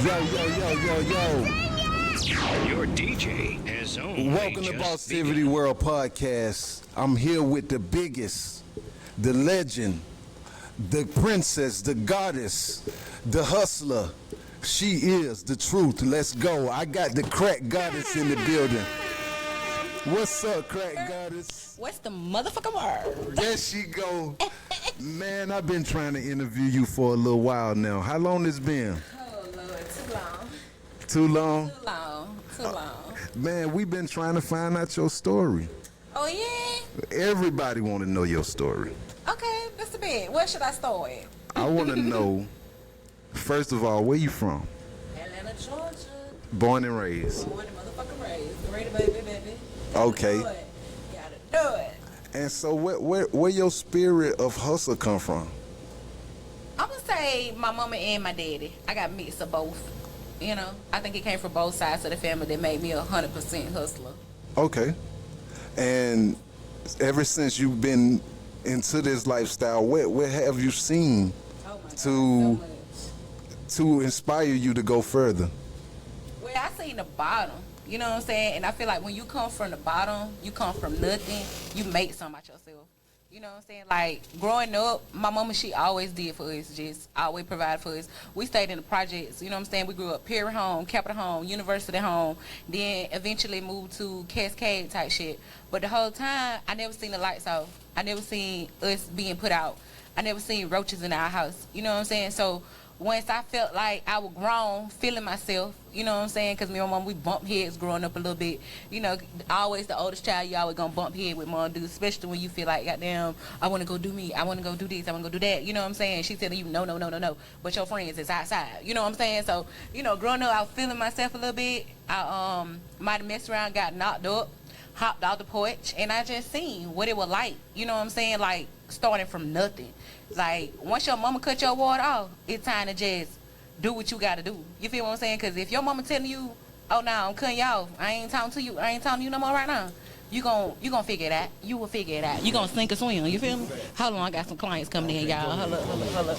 Yo. Your DJ has only Welcome to Bosstiviti World Podcast. I'm here with the biggest, the legend, the princess, the goddess, the hustler. She is the truth. Let's go. I got the CRAXK goddess in the building. What's up, CRAXK goddess? What's the motherfucking word? There she go. Man, I've been trying to interview you for a little while now. How long it's been? Oh, Lord, too long. Too long? Too long. Man, we've been trying to find out your story. Oh, yeah? Everybody want to know your story. Okay, that's the bit. Where should I start? I want to know, first of all, where you from? Atlanta, Georgia. Born and raised. Born and motherfucking raised. Ready, baby. Okay. Gotta do it. And so where your spirit of hustle come from? I'm gonna say my mama and my daddy. I got mix of both. You know, I think it came from both sides of the family that made me 100% hustler. Okay. And ever since you've been into this lifestyle, what have you seen to inspire you to go further? Well, I seen the bottom. You know what I'm saying? And I feel like when you come from the bottom, you come from nothing, you make something out yourself. You know what I'm saying? Like, growing up, my mama, she always did for us, just always provided for us. We stayed in the projects, you know what I'm saying? We grew up Perry home, Capital home, University home, then eventually moved to Cascade type shit. But the whole time, I never seen the lights off. I never seen us being put out. I never seen roaches in our house. You know what I'm saying? So once I felt like I was grown, feeling myself, you know what I'm saying? Because me and my mom, we bumped heads growing up a little bit. You know, always the oldest child, you always going to bump head with mom dudes, especially when you feel like, goddamn, I want to go do me. I want to go do this. I want to go do that. You know what I'm saying? She's telling you, no. But your friends is outside. You know what I'm saying? So, you know, growing up, I was feeling myself a little bit. I might have messed around, got knocked up, hopped out the porch, and I just seen what it was like. You know what I'm saying? Like, starting from nothing. Like, once your mama cut your water off, it's time to just do what you gotta do. You feel what I'm saying? Because if your mama telling you, oh, no, I'm cutting you off, I ain't talking to you, I ain't talking to you no more right now, you gon' figure it out. You will figure it out. You gonna sink or swim, you feel me? Hold on, I got some clients coming in, y'all. Hold up.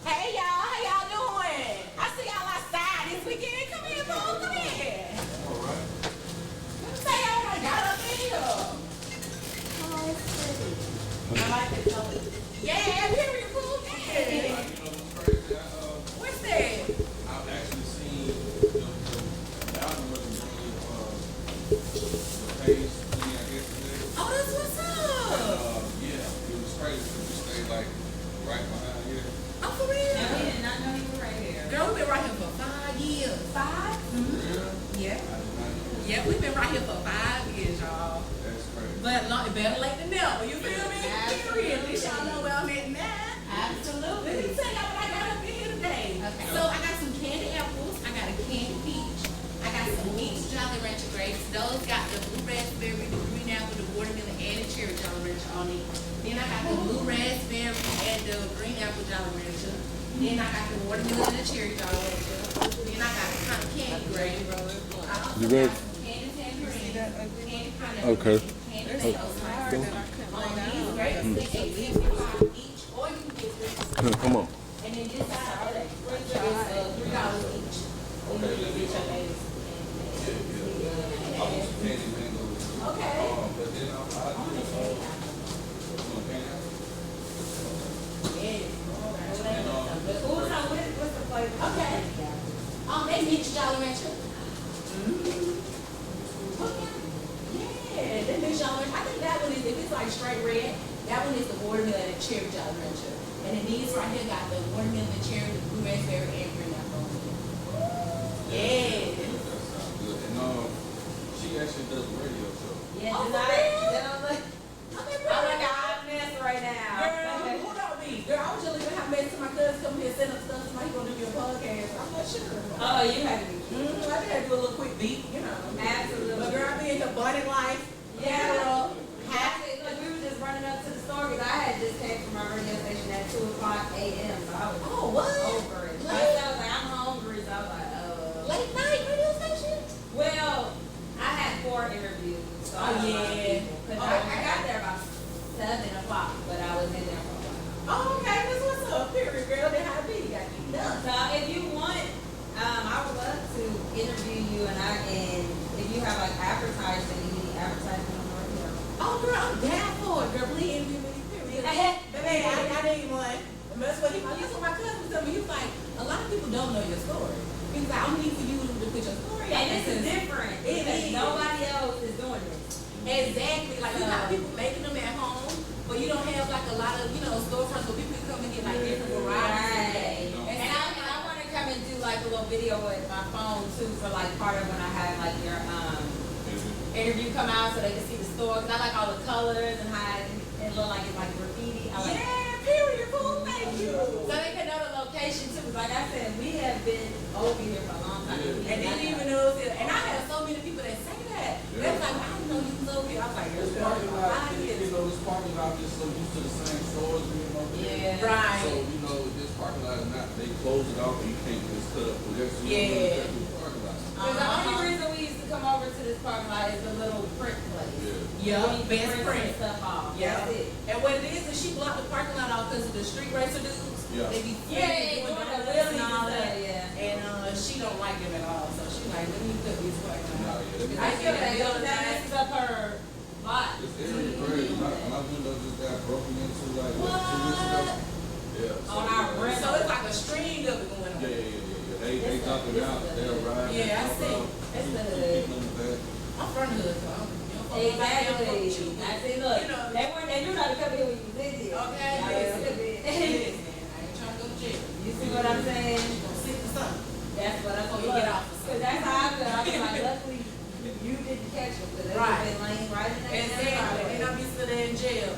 Hey, y'all, how y'all doing? I see y'all outside this weekend. Come in, bro, come in. All right. Let me say y'all got up in here. Oh, it's pretty. I like this color. Yeah, period, cool, yeah. What's that? I've actually seen the algorithm on the page thing, I guess today. Oh, that's what's up. Yeah, it was crazy because you stayed like right behind here. Oh, for real? No, we did not know you were right here. Girl, we've been right here for 5 years. 5? Mm-hmm. Yeah. Yeah, we've been right here for 5 years, y'all. That's crazy. But better late than never, you feel me? Period. At least y'all know where I'm at now. Absolutely. Let me tell y'all what I got up in here today. Okay. So I got some candy apples, I got a candy peach, I got some mixed Jolly Rancher grapes. Those got the blue raspberry, the green apple, the watermelon, and the cherry Jolly Rancher on it. Then I got the blue raspberry and the green apple Jolly Rancher. Then I got the watermelon and the cherry Jolly Rancher. Then I got the cotton candy grape. I also got some candy tangerine, candy pineapple, Okay. candy toast. These grapes, they $8.55 each, or you can get this. Come on. And then this side is $3 each. And then you get your babies. I was candy mangoes. Okay. But then I do What's the flavor? Okay. They mix Jolly Rancher. Okay. Yeah, they mix Jolly Rancher. I think that one is, if it's like straight red, that one is the watermelon and cherry Jolly Rancher. And then these right here got the watermelon, the cherry, the blue raspberry, and green apple. Yeah. That sounds good. And she actually does a radio show. Yeah, Oh, did for I? real? Did I look? I'm like a hot mess right now. Girl, who don't me? Girl, I was just leaving hot mess to my cousin come here, set up stuff, somebody gonna do me a podcast. I'm not sure. Oh, you had to be. I just had to do a little quick beat, you know. Absolutely. But girl, I be in here budding life. Yeah. Girl. Actually, look, we were just running up to the store because I had just came from my radio station at 2:00 a.m. So I was What? over it. Late? I was like, I'm hungry, so I was like, Late night radio station? Well, I had 4 interviews. So I was I got there about 7 o'clock, but I was in there for a while. Oh, okay, that's what's up. Period, girl. Then how be? Got to get done. So if you want girl, I'm down for it, girl. Please interview me, period. Baby, I need one. And that's what my cousin was telling me. He was like, a lot of people don't know your story. He was like, I'm need for you to put your story out. And this is different. It Because is. nobody else is doing this. Exactly. Like, you got people making them at home, but you don't have like a lot of, storefronts where people can come and get like different varieties. Right. And I want to come and do like a little video with my phone too for like part of when I have like your interview come out so they can see the store. Cause I like all the colors and how it look like it's like graffiti. I like Period. Cool. Thank you. so they can know the location too. 'Cause like I said, we have been over here for a long time. And they didn't even know it was here. And I had so many people that say that. They was like, I didn't know you was over here. I was like, This parking lot, this parking lot is so used to the same stores being over there. Yeah. Right. So, this parking lot is not, they close it off and you can't just cut up with this. Yeah. Parking lot. Cause the only reason we used to come over to this parking lot is the little print place. Yeah, We best print print. stuff off. Yeah. That's it. And what it is she blocked the parking lot off because of the street racer dudes. Yeah. They be Yeah, doing doing the the wheelies wheelies and all and that, stuff. yeah. And she don't like them at all. So she like, let me cut these parking lot. Yeah. I feel that that messes up her lot. It's crazy. My window just got broken into like 2 weeks ago. Yeah. On our rent. So it's like a string of it going on. Yeah. They jump it out. They'll ride. Yeah, I see. That's the Keep them back. I'm from the hood, so Exactly. I see, look, they knew not to come here when you was in here. Okay, Y'all listen. look at I it. ain't trying to go to jail. You see what I'm saying? You gonna sit for something. That's what I'm Before saying. you get off. Cause that's how I feel. I feel like luckily you didn't catch them. Cause they would have been laying right in there. Exactly. And I'll be still there in jail.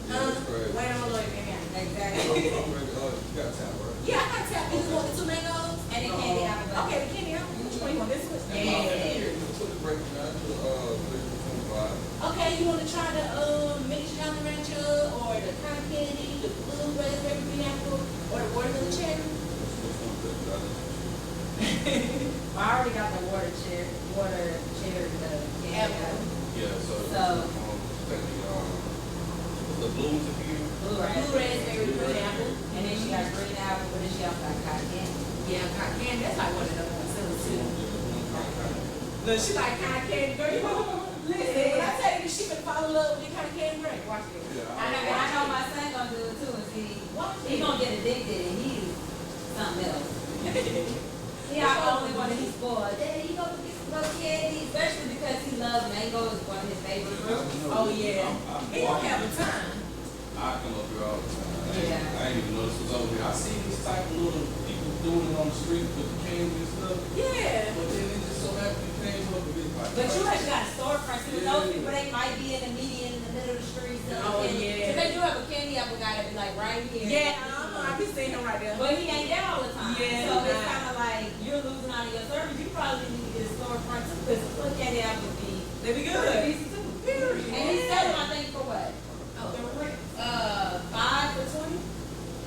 That's crazy. Wait on my lawyer, man. Exactly. You got time, right? Yeah, I got tap. You just want the 2 mangoes? And the candy apple. Okay, the candy apple. Which one you want? This one? Yeah. Put the break down to 25. Okay, you want to try the mixed Jolly Rancher or the cotton candy, the blue raspberry green apple, or the watermelon cherry? I already got the water cherry, the candy apple. Yeah, so the blue ones again. Blue Blue raspberry. raspberry green apple. And then she got green apple, but then she also got cotton candy. Yeah, cotton candy. That's like one of them ones. Too. Look, she like cotton candy, girl. You know, listen, when I tell you that she been fall in love with the cotton candy drink, watch this. I know my son gonna do it too, and see, he gonna get addicted, and he's something else. He not the only one that he's spoiled. Daddy, you go get some little candy, especially because he loves mango, is one of his favorite fruits. Oh yeah, he don't have the time. I come up here all the time. Yeah. I ain't even know this was over here. I see these type of little people doing it on the street with the candy and stuff. Yeah. But then it just so happens you came up with it like. But you have got storefronts, because those people, they might be in the median, in the middle of the street. Oh, yeah. Because they do have a candy apple guy that be like right here. Yeah, I be seeing him right there. But he ain't there all the time. Yeah, So it's right. kind of like you're losing out on your service. You probably need to get a storefront too, because the little candy apple would be They be good. pretty decent too. Period. And he's selling, I think, for what? Oh, 5 for 20.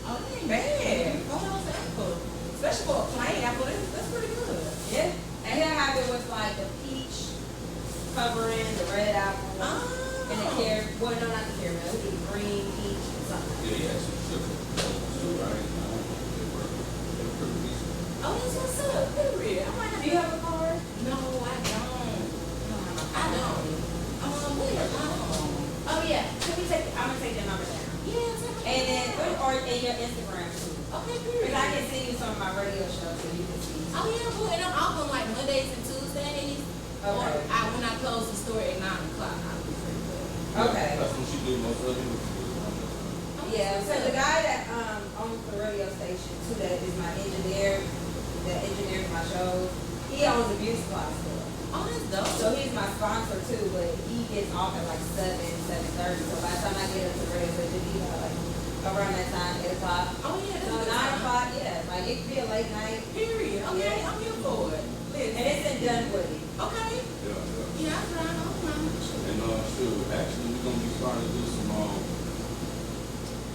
oh, that ain't bad. $4 an apple, especially for a plain apple. That's pretty good. Yeah. And he'll have it with like the peach covering, the red apple, and the carrot. Well, no, not the carrot. It would be green, peach, and something. Yeah, he had some sugar too, right? They were pretty decent. Oh, that's what's up. Period. I might have Do you have a card? No, I don't. I don't. Oh yeah. Can we take? I'm gonna take your number down. Yes. And then, or in your Instagram too. Okay, Because period. I can see you some of my radio shows, so you can see. Oh yeah, boo. And I'm off on like Mondays and Tuesdays. Or Okay. when I close the store at 9 o'clock, I'll be free. Okay. That's what she do most of it. Yeah, so the guy that owns the radio station too, that is my engineer, that engineers my shows, he owns a beauty supply store. Oh, that's dope. So he's my sponsor too, but he gets off at like 7:30. So by the time I get up to the radio station, he's like around that time, 8 o'clock. Oh yeah, that's So good 9 time. o'clock, yeah, like it could be a late night. Period. Okay, Yeah. I'm here for it. Listen. And it's in Dunwoody. Okay. Yeah. Yeah, I'm trying. And shoot, actually we're gonna be starting to do some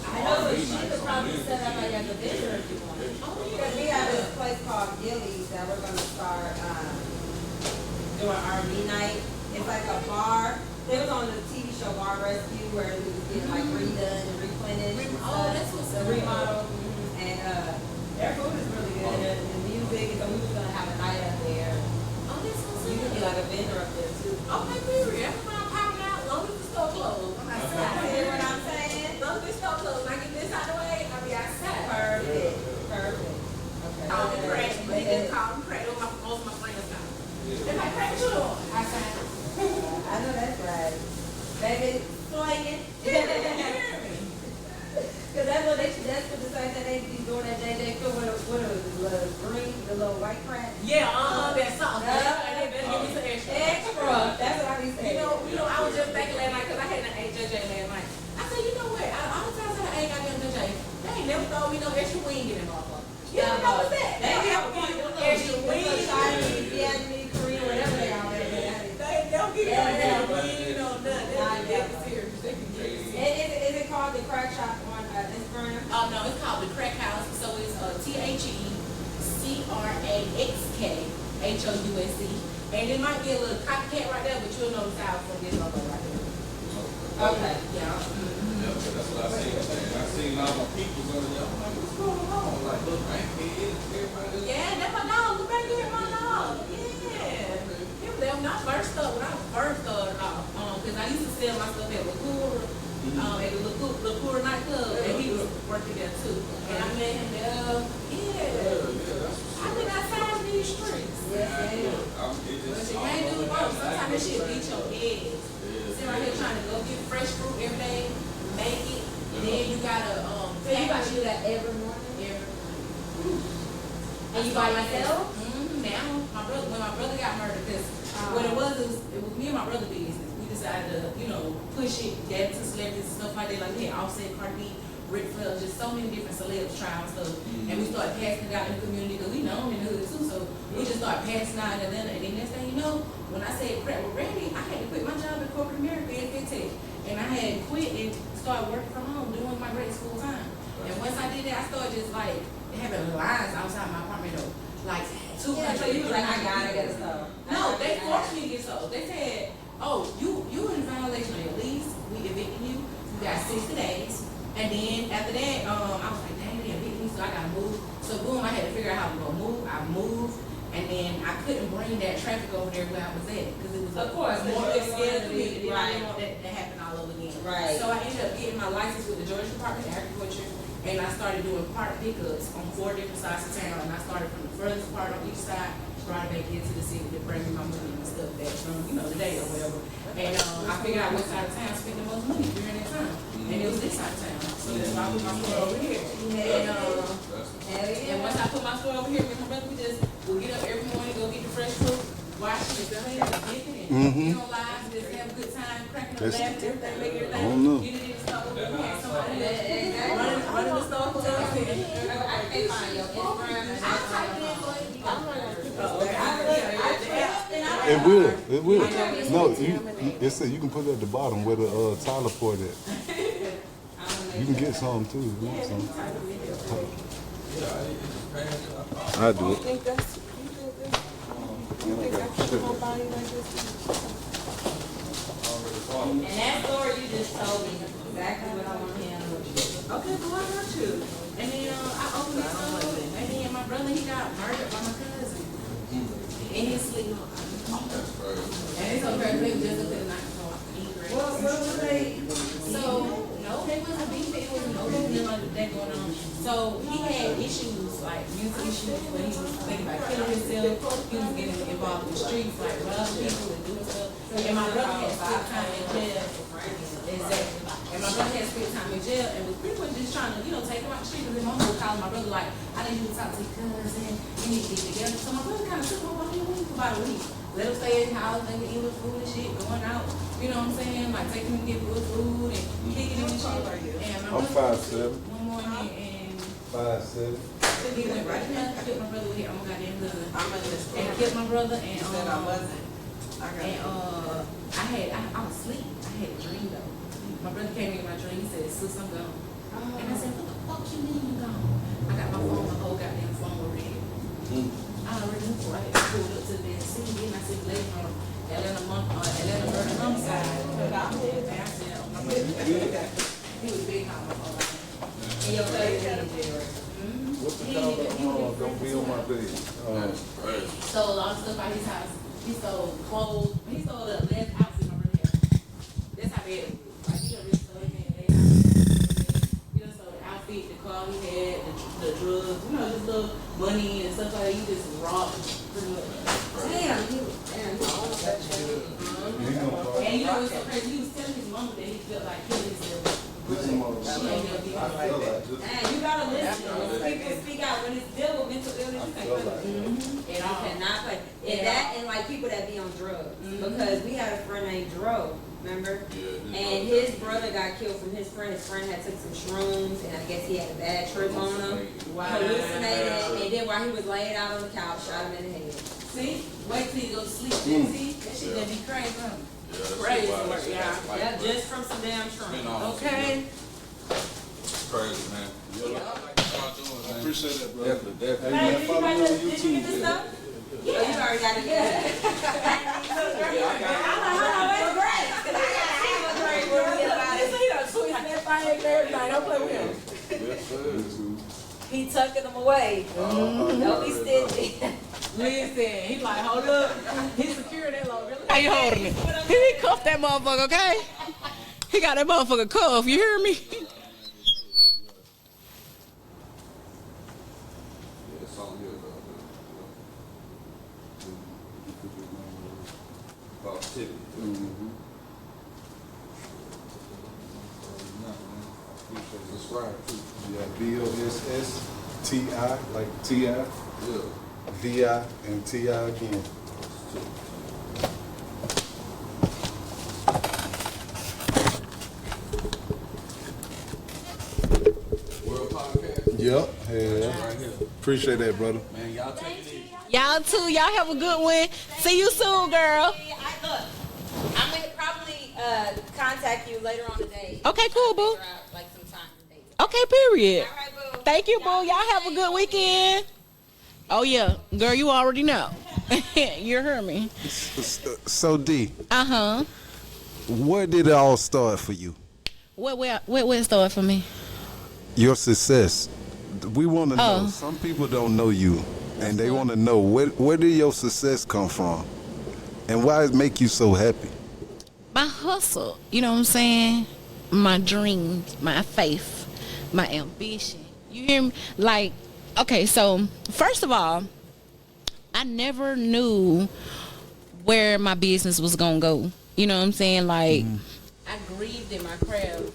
I know, so R&B she nights could on probably Wednesday. set up like as a visitor if you want. Because we have this place called Gillies that we're gonna start doing R&B night. It's like a bar. It was on the TV show Bar Rescue where we was getting like redone and replenished. and Oh, stuff. that's what's the up. remodel. And their food is really good. And the music, so we was gonna have a night up there. Oh, that's what's You could be up. like a vendor up there too. Okay, period. I'm gonna pop out as long as the store closed. called the Crack Shop on Instagram? No, it's called the Crack House. So it's TheCraxk and it might be a little copycat right there, but you'll know the style from this logo right there. Okay. Yeah. Yeah, but that's what I seen. I seen a lot of people on there. I'm like, what's going on? Like, look, I ain't everybody. Yeah, that's my dog. Look back here, my dog. Yeah. He was there when I first started off. Because I used to sell my stuff at LaCour, at the LaCour nightclub, and he was working there too. And I met him there. Yeah. I think I found these streets. Yes, But you can't do both. Sometimes that shit beat your head. Sit right here trying to go get fresh fruit every day, make it. Then you gotta So you gotta do that every morning? every morning. And you by yourself? Now, when my brother got murdered, because what it was me and my brother business. We decided to, push it, get to celebrities and stuff like that. Like we had Offset, Cardi B, Ric Flair, just so many different celebs trying stuff. And we started passing it out in the community because we know them in the hood too. So we just started passing out in Atlanta. And then next thing you know, when I said crack with Randy, I had to quit my job at corporate America in FinTech. And I had quit and started working from home, doing my grade school time. And once I did that, I started just like having lines outside my apartment though. Like 200. Yeah, so you was like, I gotta get a stove. No, they forced me to get sold. They said, oh, you in violation of your lease. We evicted you. You got 60 days. And then after that, I was like, dang, they evicted me, so I gotta move. So boom, I had to figure out how to go move. I moved. And then I couldn't bring that traffic over there where I was at because it was Of course, more because of a you scale don't community. want I didn't want that to happen all over again. Right. So I ended up getting my license with the Georgia Department of Agriculture, and I started doing part pickups on 4 different sides of town. And I started from the furthest part on each side, brought it back into the city to bring me my money and stuff back from, the day or whatever. And I figured out what side of town spent the most money during that time. And it was this side of town. So that's why I put my store over here. And once I put my store over here, me and my brother, we'll get up every morning, go get the fresh fruit, wash it, clean it, dip it, and live, just have a good time, cracking up, laughing, everything, make everything. I don't know. Get it in the store, we had somebody running the store for us. It will. It will. No, it said you can put it at the bottom where the Tyler port at. You can get some too. If you want some. I do it. You think that's your whole body like this? And that story you just told me exactly what I want to hear. Okay, but why not you? And then I opened this up, and then my brother, he got murdered by my cousin in his sleep. And it's okay, they was just up in the night before. What was they? So, no, they wasn't beefing. It was no that going on. So he had issues, like mental issues, where he was thinking about killing himself. He was getting involved in the streets, like robbing people and doing stuff. And my brother had spent time in jail. Exactly. And my brother had spent time in jail and was pretty much just trying to, take him out the street. Because my mom was calling my brother like, I need you to talk to your cousin. You need to get together. So my brother kind of took him over here for about a week. Let him stay at his house, maybe eat with food and shit, going out. You know what I'm saying? Like taking him to get good food and kicking him and shit. And my brother 5'7". one morning and 5'7". he went right in there, killed my brother with him. Oh my goddamn gun. And killed my brother and I was asleep. I had a dream though. My brother came in my dream. He said, "Sis, I'm gone." And I said, "What the fuck you mean you gone?" I got my phone, my whole goddamn phone over here. I already knew before I had pulled up to the scene. Then I said, "Lady from Atlanta murder homicide." And I said, "Oh my brother." He was big on my phone. And your cousin got a jail. What's the call? Don't be on my bed. Stole a lot of stuff out his house. He stole clothes. He stole the last outfit my brother had. That's how bad it was. Like, he done really stole everything. He done stole the outfit, the car he had, the drugs, just little money and stuff like that. He just robbed pretty much. Damn, And what's so crazy? He was telling his mama that he felt like killing himself. But she ain't gonna be like that. and you gotta listen. When people speak out when it's dealing with mental illness, you can't play. And You cannot play. And that and like people that be on drugs. Because we had a friend named Dro, remember? And his brother got killed from his friend. His friend had took some shrooms and I guess he had a bad trip on him. Hallucinated. And then while he was laying out on the couch, shot him in the head. see, wait till you go to sleep. See, that shit that be crazy, huh? Crazy work, y'all. Yeah, just from some damn shrooms. Okay. crazy, man. I like what y'all doing, man. Appreciate that, bro. Definitely. Hey, man, did you follow me on guys- did you get YouTube, this man. stuff? Yeah, you already got it. Yeah. It's great. 'Cause I got a great review about it. Don't play with him. Yes, sir. He tucking them away. Don't be stingy. Listen, he like, hold up. He secured that low. Really? How you holding it? He cuffed that motherfucker, okay? He got that motherfucker cuffed. You hear me? Yeah, it's on here, though. Bosstiviti. Subscribe too. Yeah, BOSSTI, like TI, Yeah. VI, and TI again. World Podcast. Yep. Yeah. Right here. Appreciate that, brother. Man, y'all take it easy. Y'all too. Y'all have a good one. See you soon, girl. I'm gonna probably contact you later on today. Okay, cool, boo. Figure out, like, some time and date. Okay, period. All right, boo. Thank you, boo. Y'all have a good weekend. Oh, yeah. Girl, you already know. You heard me. So, D, Uh-huh. where did it all start for you? Where it start for me? Your success. We want to know. Oh. Some people don't know you, and they want to know where did your success come from, and why it make you so happy. My hustle, you know what I'm saying? My dreams, my faith, my ambition. You hear me? Like, okay, so first of all, I never knew where my business was gonna go. You know what I'm saying? Like, I grieved in my craft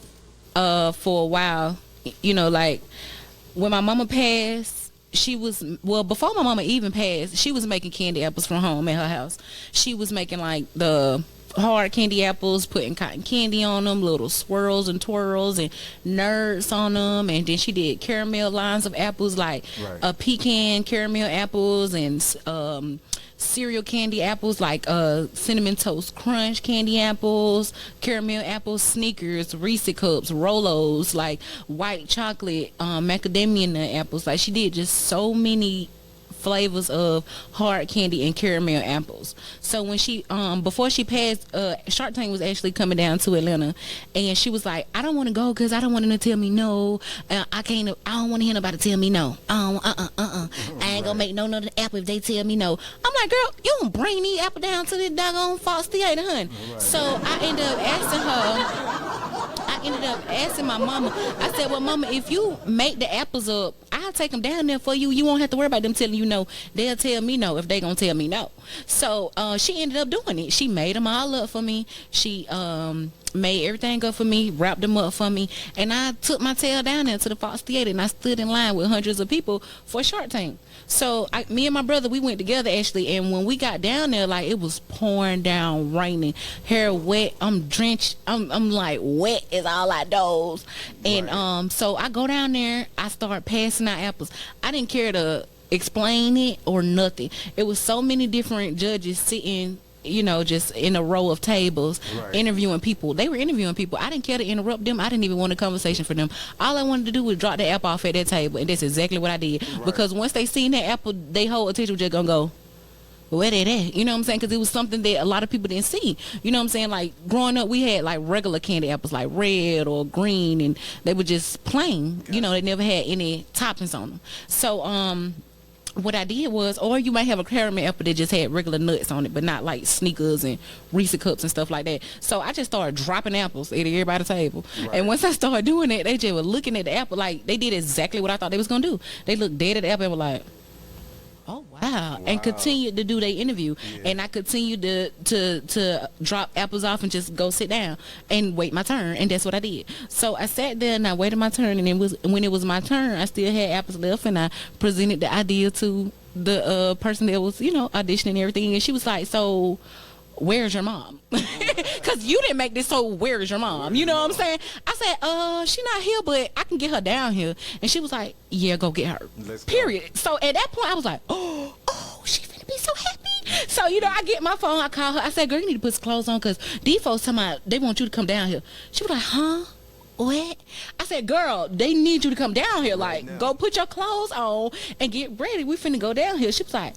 for a while. You know, like when my mama passed, she was, well, before my mama even passed, she was making candy apples from home at her house. She was making like the hard candy apples, putting cotton candy on them, little swirls and twirls and nerds on them, and then she did caramel lines of apples, like pecan caramel apples and cereal candy apples, like cinnamon toast crunch candy apples, caramel apples, Snickers, Reese cups, Rolos, like white chocolate macadamia nut apples. Like, she did just so many flavors of hard candy and caramel apples. So when she before she passed, Shark Tank was actually coming down to Atlanta, and she was like, I don't want to go because I don't want them to tell me no. I don't want to hear nobody tell me no. I ain't gonna make no another apple if they tell me no. I'm like, girl, you don't bring these apple down to this doggone Fox Theater, hun. So I ended up asking her. I ended up asking my mama. I said, well, mama, if you make the apples up, I'll take them down there for you. You won't have to worry about them telling you no. They'll tell me no if they gonna tell me no. So she ended up doing it. She made them all up for me. She made everything up for me, wrapped them up for me, and I took my tail down there to the Fox Theater, and I stood in line with hundreds of people for Shark Tank. So me and my brother, we went together actually, and when we got down there, like, it was pouring down, raining, hair wet, I'm drenched, I'm like wet as all outdoors, and so I go down there, I start passing out apples. I didn't care to explain it or nothing. It was so many different judges sitting, you know, just in a row of tables, interviewing people. They were interviewing people. I didn't care to interrupt them. I didn't even want a conversation for them. All I wanted to do was drop the apple off at that table, and that's exactly what I did. Because once they seen that apple, they whole attention was just gonna go, where they at? You know what I'm saying? Because it was something that a lot of people didn't see. You know what I'm saying? Like, growing up, we had like regular candy apples, like red or green, and they were just plain. You know, they never had any toppings on them. So what I did was, or you might have a caramel apple that just had regular nuts on it, but not like Snickers and Reese cups and stuff like that. So I just started dropping apples at everybody's table. And once I started doing it, they just were looking at the apple like they did exactly what I thought they was gonna do. They looked dead at the apple and were like, oh wow, and continued to do their interview. And I continued to drop apples off and just go sit down and wait my turn, and that's what I did. So I sat there and I waited my turn, and when it was my turn, I still had apples left, and I presented the idea to the person that was, you know, auditioning and everything, and she was like, so where's your mom? Because you didn't make this, so where's your mom? You know what I'm saying? I said, she not here, but I can get her down here. And she was like, yeah, go get her. Period. So at that point, I was like, oh, she's gonna be so happy. So, you know, I get my phone, I call her. I said, girl, you need to put some clothes on because these folks talking about they want you to come down here. She was like, huh? What? I said, girl, they need you to come down here. Like, now. go put your clothes on and get ready. We finna go down here. She was like,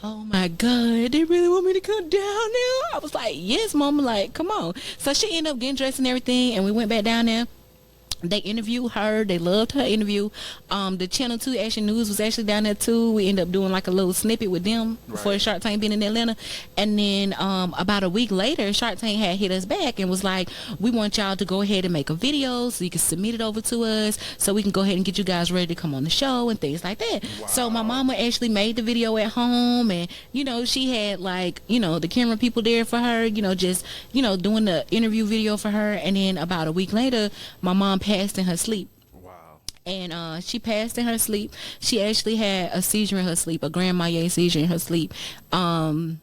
oh my God, they really want me to come down now? I was like, yes, mama, like, come on. So she ended up getting dressed and everything, and we went back down there. They interviewed her. They loved her interview. The Channel 2 Action News was actually down there too. We ended up doing like a little snippet with them for Shark Tank being in Atlanta. And then about a week later, Shark Tank had hit us back and was like, we want y'all to go ahead and make a video so you can submit it over to us so we can go ahead and get you guys ready to come on the show and things like that. Wow. So my mama actually made the video at home, and she had like the camera people there for her, just doing the interview video for her. And then about a week later, my mom passed in her sleep. Wow. And she passed in her sleep. She actually had a seizure in her sleep, a grand mal seizure in her sleep. And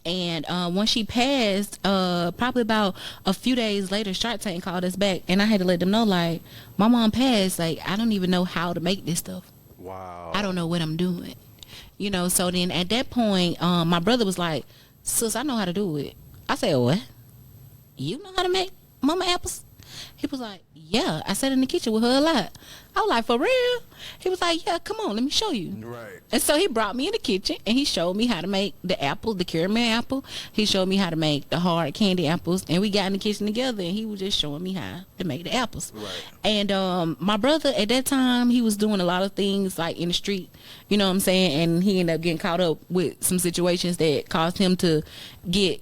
when she passed, probably about a few days later, Shark Tank called us back, and I had to let them know, like, my mom passed. Like, I don't even know how to make this stuff. Wow. I don't know what I'm doing. So then at that point, my brother was like, sis, I know how to do it. I said, what? You know how to make mama apples? He was like, yeah, I sat in the kitchen with her a lot. I was like, for real? He was like, yeah, come on, let me show you. Right. And so he brought me in the kitchen, and he showed me how to make the apple, the caramel apple. He showed me how to make the hard candy apples, and we got in the kitchen together, and he was just showing me how to make the apples. Right. And my brother, at that time, he was doing a lot of things, like, in the street, you know what I'm saying? And he ended up getting caught up with some situations that caused him to get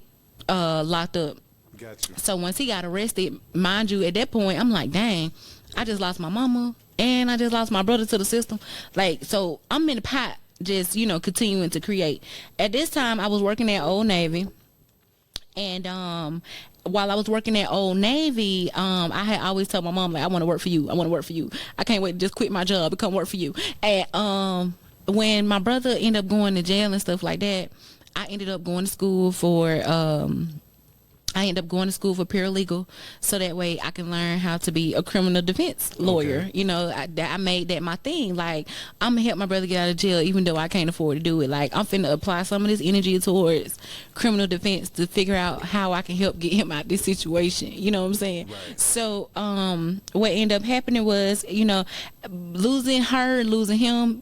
locked up. Gotcha. So once he got arrested, mind you, at that point, I'm like, dang, I just lost my mama and I just lost my brother to the system. Like, so I'm in the pot, just, continuing to create. At this time, I was working at Old Navy. And while I was working at Old Navy, I had always told my mom, like, I want to work for you. I want to work for you. I can't wait to just quit my job and come work for you. And when my brother ended up going to jail and stuff like that, I ended up going to school for paralegal, so that way I can learn how to be a criminal defense lawyer. Okay. I made that my thing. Like, I'm gonna help my brother get out of jail, even though I can't afford to do it. Like, I'm finna apply some of this energy towards criminal defense to figure out how I can help get him out of this situation. You know what I'm saying? Right. So, what ended up happening was, losing her and losing him,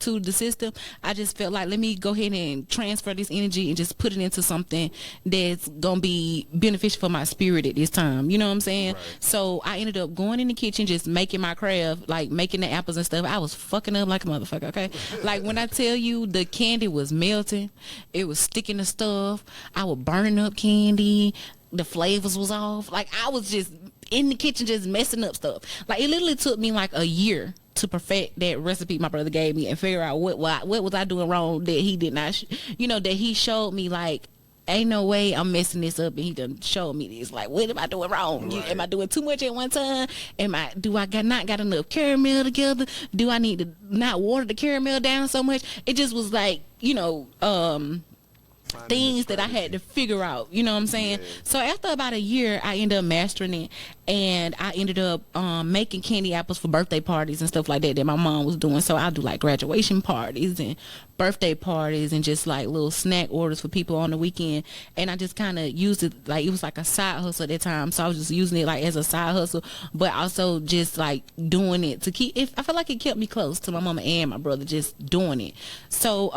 to the system, I just felt like, let me go ahead and transfer this energy and just put it into something that's gonna be beneficial for my spirit at this time. You know what I'm saying? Right. So I ended up going in the kitchen, just making my craft, like making the apples and stuff. I was fucking up like a motherfucker, okay? Like, when I tell you the candy was melting, it was sticking to stuff, I was burning up candy, the flavors was off. Like, I was just in the kitchen just messing up stuff. Like, it literally took me like a year to perfect that recipe my brother gave me and figure out what was I doing wrong that he did not, that he showed me, like, ain't no way I'm messing this up, and he done showed me this. Like, what am I doing wrong? Right. Am I doing too much at one time? Do I not got enough caramel together? Do I need to not water the caramel down so much? It just was like, things that I had to figure out, you know what I'm saying? Yeah. So after about a year, I ended up mastering it, and I ended up making candy apples for birthday parties and stuff like that my mom was doing. So I do like graduation parties and birthday parties and just like little snack orders for people on the weekend. And I just kind of used it like it was like a side hustle at that time. So I was just using it like as a side hustle, but also just like doing it to keep it. I feel like it kept me close to my mama and my brother, just doing it. So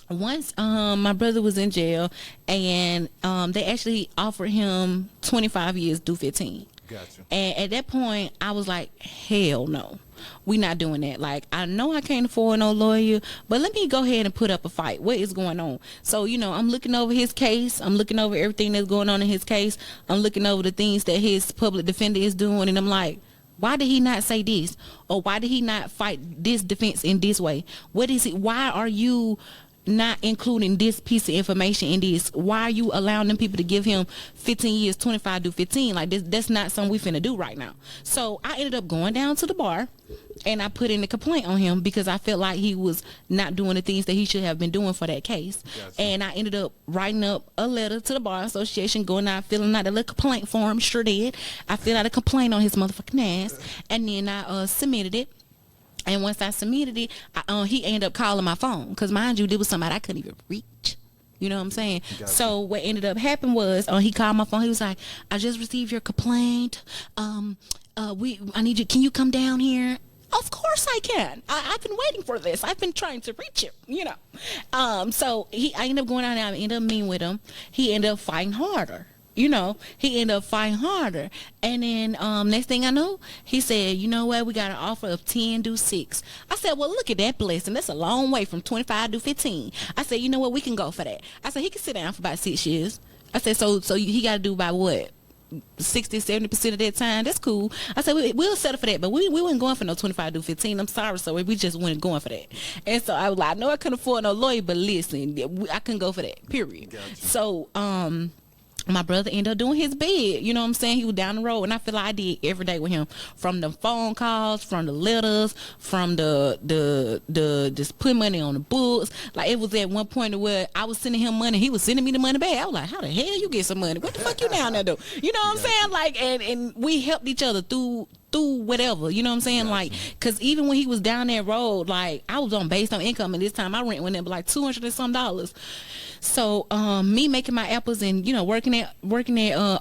once my brother was in jail, and they actually offered him 25 years, do 15. Gotcha. And at that point, I was like, hell no, we not doing that. Like, I know I can't afford no lawyer, but let me go ahead and put up a fight. What is going on? So, I'm looking over his case. I'm looking over everything that's going on in his case. I'm looking over the things that his public defender is doing, and I'm like, why did he not say this? Or why did he not fight this defense in this way? What is it? Why are you not including this piece of information in this? Why are you allowing them people to give him 15 years, 25 do 15? Like, that's not something we finna do right now. So I ended up going down to the bar, and I put in a complaint on him because I felt like he was not doing the things that he should have been doing for that case. Gotcha. And I ended up writing up a letter to the Bar Association, going out, filling out a little complaint form. Sure did. I filled out a complaint on his motherfucking ass, and then I submitted it. And once I submitted it, he ended up calling my phone. Because, mind you, there was somebody I couldn't even reach. You know what I'm saying? Gotcha. So what ended up happening was, he called my phone. He was like, I just received your complaint. I need you. Can you come down here? Of course I can. I've been waiting for this. I've been trying to reach you, you know. So I ended up going down there. I ended up meeting with him. He ended up fighting harder. You know, he ended up fighting harder. And then next thing I know, he said, you know what, we got an offer of 10 do 6. I said, well, look at that blessing. That's a long way from 25 to 15. I said, you know what, we can go for that. I said, he can sit down for about 6 years. I said, so he got to do about what? 60-70% of that time. That's cool. I said we'll settle for that, but we weren't going for no 25 to 15. I'm sorry, so we just weren't going for that. And so I was like, I know I couldn't afford no lawyer, but listen, I couldn't go for that, period. Gotcha. So my brother ended up doing his bid. You know what I'm saying? He was down the road, and I feel like I did every day with him, from the phone calls, from the letters, from the just putting money on the books. Like, it was at one point where I was sending him money, he was sending me the money back. I was like, how the hell you get some money? What the fuck you down there do? You know what I'm saying? Like, and we helped each other through whatever, you know what I'm saying? Like, cause even when he was down that road, like, I was on based on income, and this time I rent with him like $200 and some. So me making my apples and, you know, working at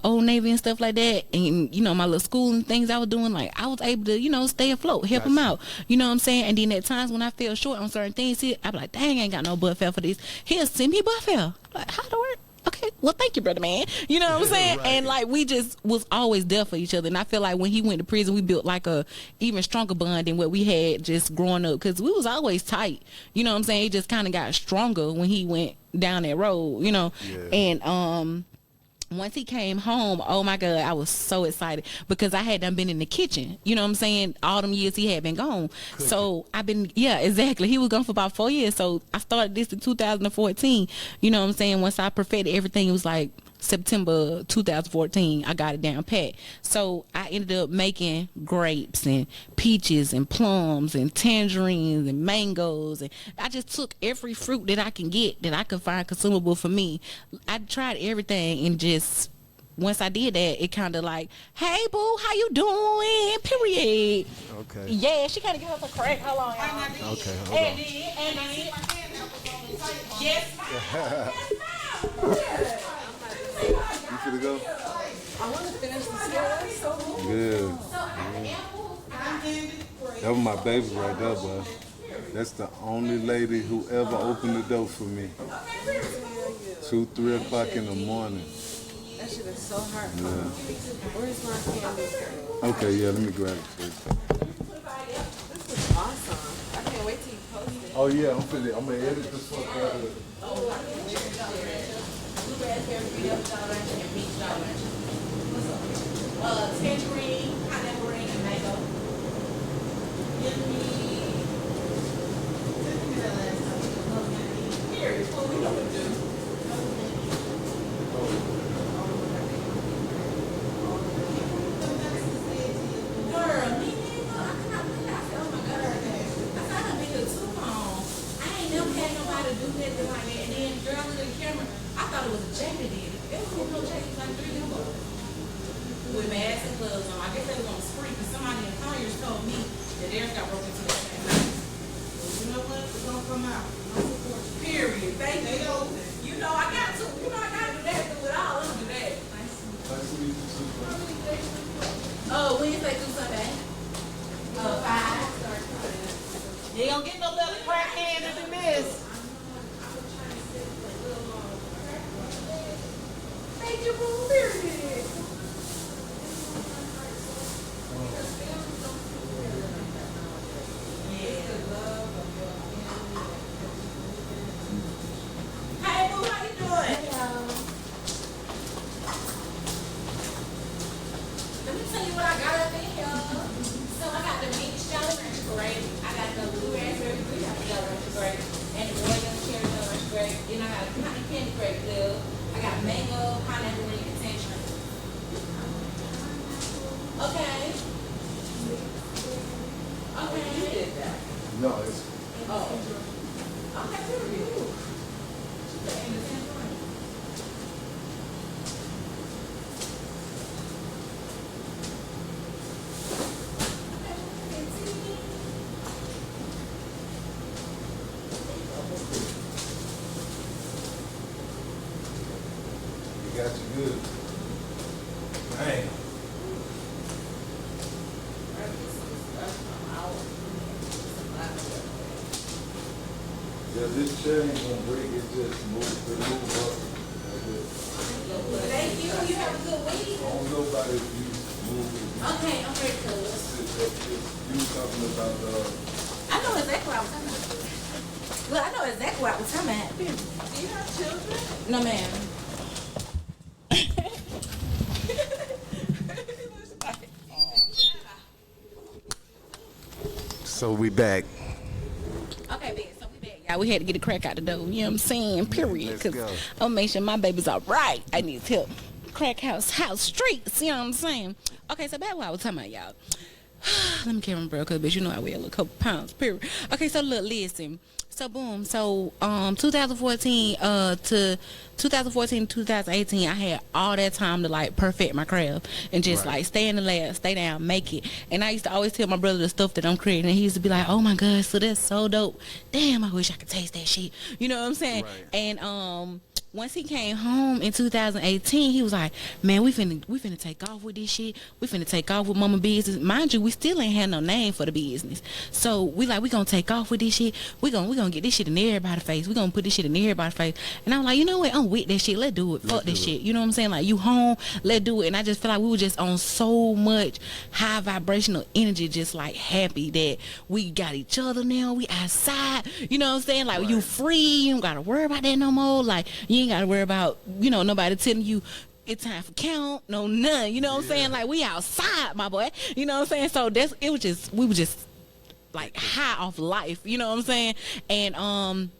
Old Navy and stuff like that, and, you know, my little school and things I was doing, like, I was able to, you know, stay afloat, help him out, you know what I'm saying? And then at times when I fell short on certain things, I'd be like, dang, I ain't got no butt fare for this. He'll send me butt fare. Like, how do I? Okay, well, thank you, brother man. You know what I'm saying? Right. And like, we just was always there for each other. And I feel like when he went to prison, we built like a even stronger bond than what we had just growing up, because we was always tight. You know what I'm saying? It just kind of got stronger when he went down that road, you know. Yeah. And once he came home, oh my God, I was so excited, because I had done been in the kitchen, you know what I'm saying, all them years he had been gone. Cooking. So I've been, yeah, exactly. He was gone for about 4 years. So I started this in 2014, you know what I'm saying. Once I perfected everything, it was like September 2014, I got it down pat. So I ended up making grapes and peaches and plums and tangerines and mangoes, and I just took every fruit that I can get that I could find consumable for me. I tried everything, and just once I did that, it kind of like, hey boo, how you doing? Period. Okay. Yeah, she kind of gave us a crack. Hold on, y'all. Okay, hold on. And yes, ma'am. You finna go? I want to finish the story. So good. That was my baby right there, boy. That's the only lady who ever opened the door for me. 2, 3 o'clock in the morning. That shit is so hard. Yeah. Where's my candy? Okay, yeah, let me grab it first. This is awesome. I can't wait till you post it. Oh yeah, I'm gonna edit this fuck out of it. Tangerine, pineapple ring, and mango. Give me. Here, it's what we know what to do. Girl, me neither. I cannot believe I said, oh my God. I thought I'd been here too long. I ain't never had nobody do nothing like that. And then, girl, in the camera, I thought it was a jacket did it. It was no jacket, like 3 years ago. With masks and gloves on. I guess they was on spree, because somebody in Conyers told me that theirs got broken into the same night. Well, you know what? It's gonna come out. Period. Thank you. You know I got to. You know I gotta do that. Do it all. Let me do that. Nice to meet you too. Wednesday through Sunday. 5. You ain't gonna get no little crack hand than this. Thank you, boo. Period. Hey, boo, how you doing? Let me tell you what I got up in here. So I got the mini Jolly Rancher grape. I got the blue raspberry green Jolly Rancher grape, and the royal cherry Jolly Rancher grape. Then I got a cotton candy grape filled. I got mango, pineapple ring, and tangerine. Okay. Okay. You did that. No, it's. Oh. Okay, period. Got you good. Dang. this chair ain't gonna break. It just move up. Thank you. You have a good week. I don't know about if you move it. Okay, I'm ready to. You talking about I know exactly what I was talking about. Look, I know exactly what I was talking about. Do you have children? No, ma'am. So we back. Okay, bitch. So we back. Y'all, we had to get the crack out the door. You know what I'm saying? Period. Let's Because go. I'm gonna make sure my baby's all right. I need help. Crack house streets. You know what I'm saying? Okay, so back what I was talking about, y'all. Let me carry my bro, because bitch, you know I weigh a little couple pounds. Period. Okay, so look, listen. So boom. So 2014 to 2018, I had all that time to like perfect my craft and just like stay in the lab, stay down, make it. And I used to always tell my brother the stuff that I'm creating, and he used to be like, "Oh my god, so that's so dope. Damn, I wish I could taste that shit." You know what I'm saying? Right. And once he came home in 2018, he was like, "Man, we finna take off with this shit. We finna take off with mama business. Mind you, we still ain't had no name for the business. So we gonna take off with this shit. We gonna get this shit in everybody's face. We gonna put this shit in everybody's face." And I'm like, you know what? I'm with that shit. Let's do it. Fuck this shit. You know what I'm saying? Like, you home, let's do it. And I just feel like we were just on so much high vibrational energy, just like happy that we got each other now. We outside. You know what I'm saying? Like, you free. You don't gotta worry about that no more. Like, you ain't gotta worry about, you know, nobody telling you it's time for count, no none. You know what I'm saying? Like, we outside, my boy. You know what I'm saying? So we were just like high off life. You know what I'm saying? And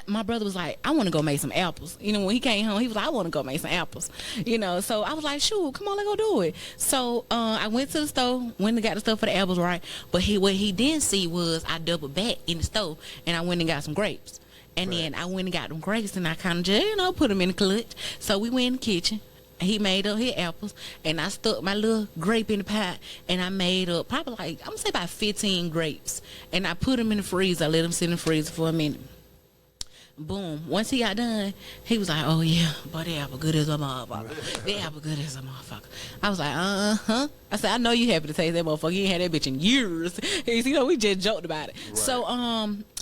my brother was like, "I want to go make some apples." You know, when he came home, he was like, "I want to go make some apples." You know, so I was like, "Shoot, come on, let's go do it." So I went to the store, went and got the stuff for the apples, right? But what he didn't see was I doubled back in the store and I went and got some grapes. And then I went and got them grapes and I kind of just, you know, put them in the clutch. So we went in the kitchen. He made up his apples, and I stuck my little grape in the pot, and I made up probably like, I'm gonna say about 15 grapes, and I put them in the freezer. I let them sit in the freezer for a minute. Boom. Once he got done, he was like, "Oh yeah, but the apple good as a motherfucker. The apple good as a motherfucker." I was like, "Uh-huh." I said, "I know you happy to taste that motherfucker. You ain't had that bitch in years." You know, we just joked about it. Right. So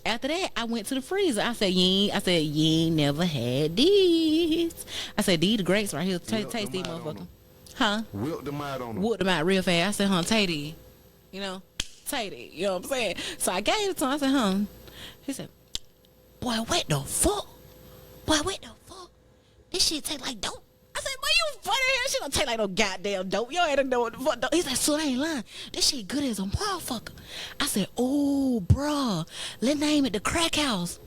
after that, I went to the freezer. I said, you ain't never had these. I said, "These the grapes right here. Taste these motherfuckers." Huh? Wilt them out on them. Wilt them out real fast. I said, "Taste these." You know, taste these. You know what I'm saying? So I gave it to him. I said, He said, "Boy, what the fuck? Boy, what the fuck? This shit taste like dope." I said, "Boy, you funny here. Shit don't taste like no goddamn dope. You ain't know what the fuck dope." He's like, "So I ain't lying. This shit good as a motherfucker." I said, "Oh, bruh, let's name it the Crack House."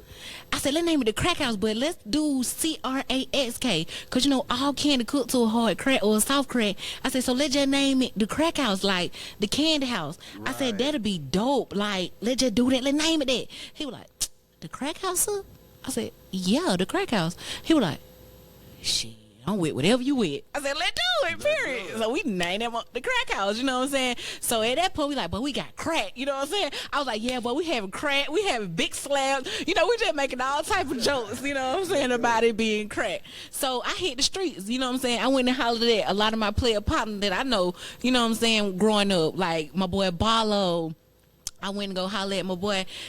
I said, "Let's name it the Crack House, but let's do CRAXK. Because, you know, all candy cooked to a hard crack or a soft crack." I said, "So let's just name it the Crack House, like the candy house." Right. I said, "That'll be dope. Like, let's just do that. Let's name it that." He was like, "The Crack House, sir?" I said, "Yeah, the Crack House." He was like, "Shit, I'm with whatever you with." I said, "Let's do it, period." So we named him the Crack House, you know what I'm saying? So at that point, we like, "But we got crack," you know what I'm saying? I was like, "Yeah, but we having crack, we having big slabs." You know, we just making all type of jokes, you know what I'm saying, about it being crack. So I hit the streets, you know what I'm saying? I went and hollered at a lot of my player partners that I know, you know what I'm saying, growing up, like my boy Barlow. I went and go holler at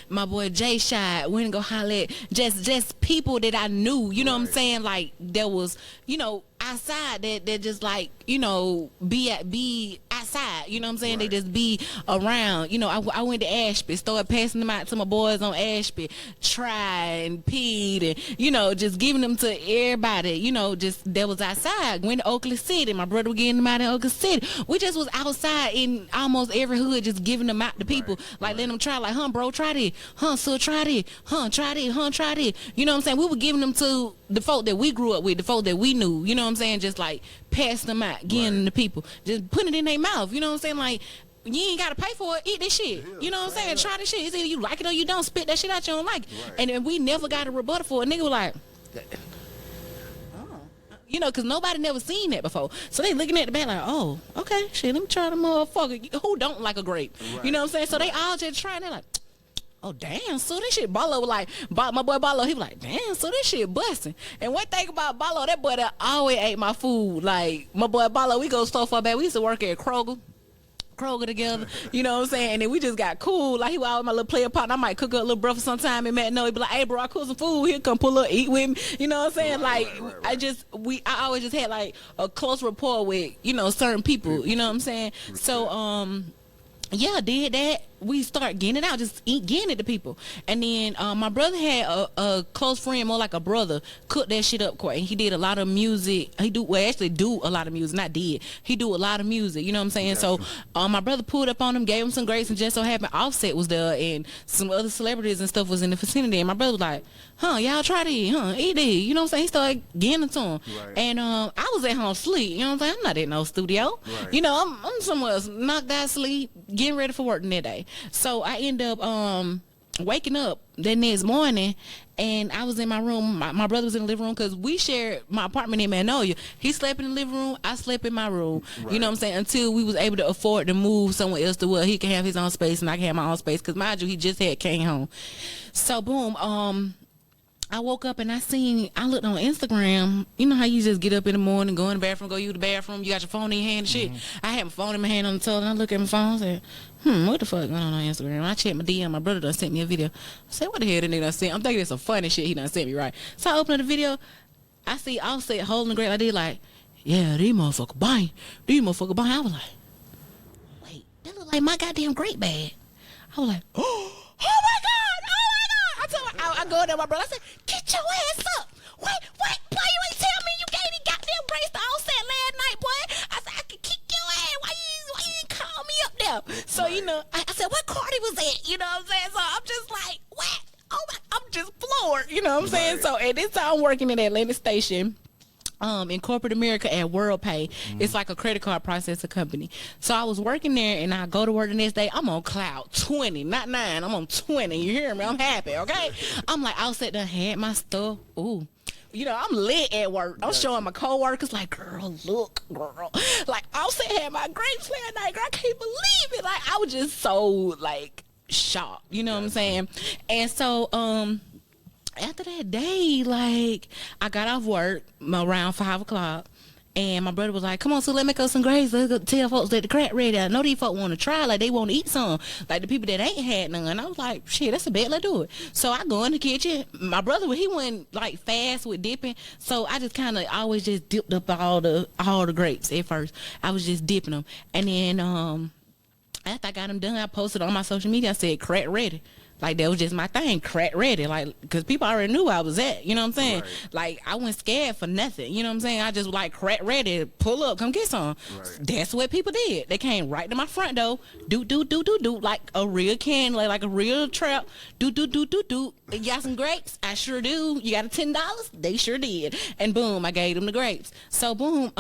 my boy Jay Shot. Went and go holler at just people that I knew, you know what I'm saying? Like, there was, you know, outside that just like, you know, be outside, you know what I'm saying? Right. They just be around. You know, I went to Ashby, started passing them out to my boys on Ashby, Try and Pete, and, you know, just giving them to everybody, you know, just that was outside. Went to Oakland City. My brother was getting them out in Oakland City. We just was outside in almost every hood, just giving them out to people. Like, letting them try, like, "Bro, try this. So try this. Try this. Try this." You know what I'm saying? We were giving them to the folk that we grew up with, the folk that we knew, you know what I'm saying? Just like pass them out, giving them to people, just putting it in their mouth, you know what I'm saying? Like, you ain't gotta pay for it, eat this shit, you know what I'm saying? Try this shit. It's either you like it or you don't. Spit that shit out, you don't like it. And then we never got a rebuttal for it. Nigga was like, you know, because nobody never seen that before. So they looking at the back like, "Oh, okay, shit, let me try the motherfucker who don't like a grape." You know what I'm saying? So they all just trying. They're like, "Oh, damn, so this shit," Barlow was like, my boy Barlow, he was like, "Damn, so this shit busting." And one thing about Barlow, that boy that always ate my food. Like, my boy Barlow, we go so far back. We used to work at Kroger. Kroger together. You know what I'm saying? And then we just got cool. Like he was always my little player partner. I might cook up a little breakfast sometime and Matt know he'd be like, hey bro, I cook some food. He'll come pull up, eat with me. You know what I'm saying? Like I always just had like a close rapport with, you know, certain people. You know what I'm saying? So yeah, did that. We start getting it out, just getting it to people. And then my brother had a close friend, more like a brother, cooked that shit up quick. He did a lot of music. He do a lot of music, not did. He do a lot of music, you know what I'm saying? So my brother pulled up on him, gave him some grapes, and just so happened Offset was there and some other celebrities and stuff was in the vicinity. And my brother was like, y'all try these, eat these. You know what I'm saying? He started getting it to him. Right. And I was at home asleep, you know what I'm saying? I'm not in no studio. Right. You know, I'm somewhere else, knocked out asleep, getting ready for work the next day. So I end up waking up the next morning, and I was in my room. My brother was in the living room because we shared my apartment in Magnolia. He slept in the living room. I slept in my room. Right. You know what I'm saying? Until we was able to afford to move somewhere else to where he can have his own space and I can have my own space. Because mind you, he just came home. So boom. I woke up and I looked on Instagram. You know how you just get up in the morning, go in the bathroom, go use the bathroom, you got your phone in your hand and shit. I had my phone in my hand on the toilet and I look at my phone and said, what the fuck going on Instagram? I checked my DM, my brother done sent me a video. I said, what the hell did nigga done sent? I'm thinking it's some funny shit he done sent me, right? So I opened up the video, I see Offset holding the grape. I did like, yeah, these motherfucker buying. I was like, wait, that look like my goddamn grape bag. I was like, oh my God. I go there, my brother. I said, get your ass up. Wait, boy, you ain't tell me you gave the goddamn grace to Offset last night, boy. I said, I could kick your ass. Why you ain't call me up there? So, you know, I said, what Cardi was at? You know what I'm saying? So I'm just like, what? Oh my, I'm just floored. You know what I'm saying? So at this time, I'm working at Atlanta Station. In corporate America at WorldPay. It's like a credit card processor company. So I was working there and I go to work the next day. I'm on cloud 20, not 9. I'm on 20. You hear me? I'm happy, okay? I'm like, I'll sit there, had my stuff. Ooh. You know, I'm lit at work. I'm showing my coworkers like, girl, look, girl. Like, I'll sit had my grapes last night, girl. I can't believe it. Like, I was just so, like, shocked. You know what I'm saying? And so, after that day, like, I got off work around 5 o'clock, and my brother was like, come on, so let's make us some grapes. Let's go tell folks that the crack ready. I know these folks want to try, like, they want to eat some. Like, the people that ain't had none. I was like, shit, that's a bet, let's do it. So I go in the kitchen. My brother, he went, like, fast with dipping, so I just kind of always just dipped up all the grapes at first. I was just dipping them. And then after I got them done, I posted on my social media. I said, crack ready. Like, that was just my thing, crack ready. Like, because people already knew where I was at. You know what I'm saying? Right. Like, I wasn't scared for nothing. You know what I'm saying? I just, like, crack ready, pull up, come get some. Right. That's what people did. They came right to my front door, do, like a real can, like a real trap, do. You got some grapes? I sure do. You got a $10? They sure did. And boom, I gave them the grapes. So, boom,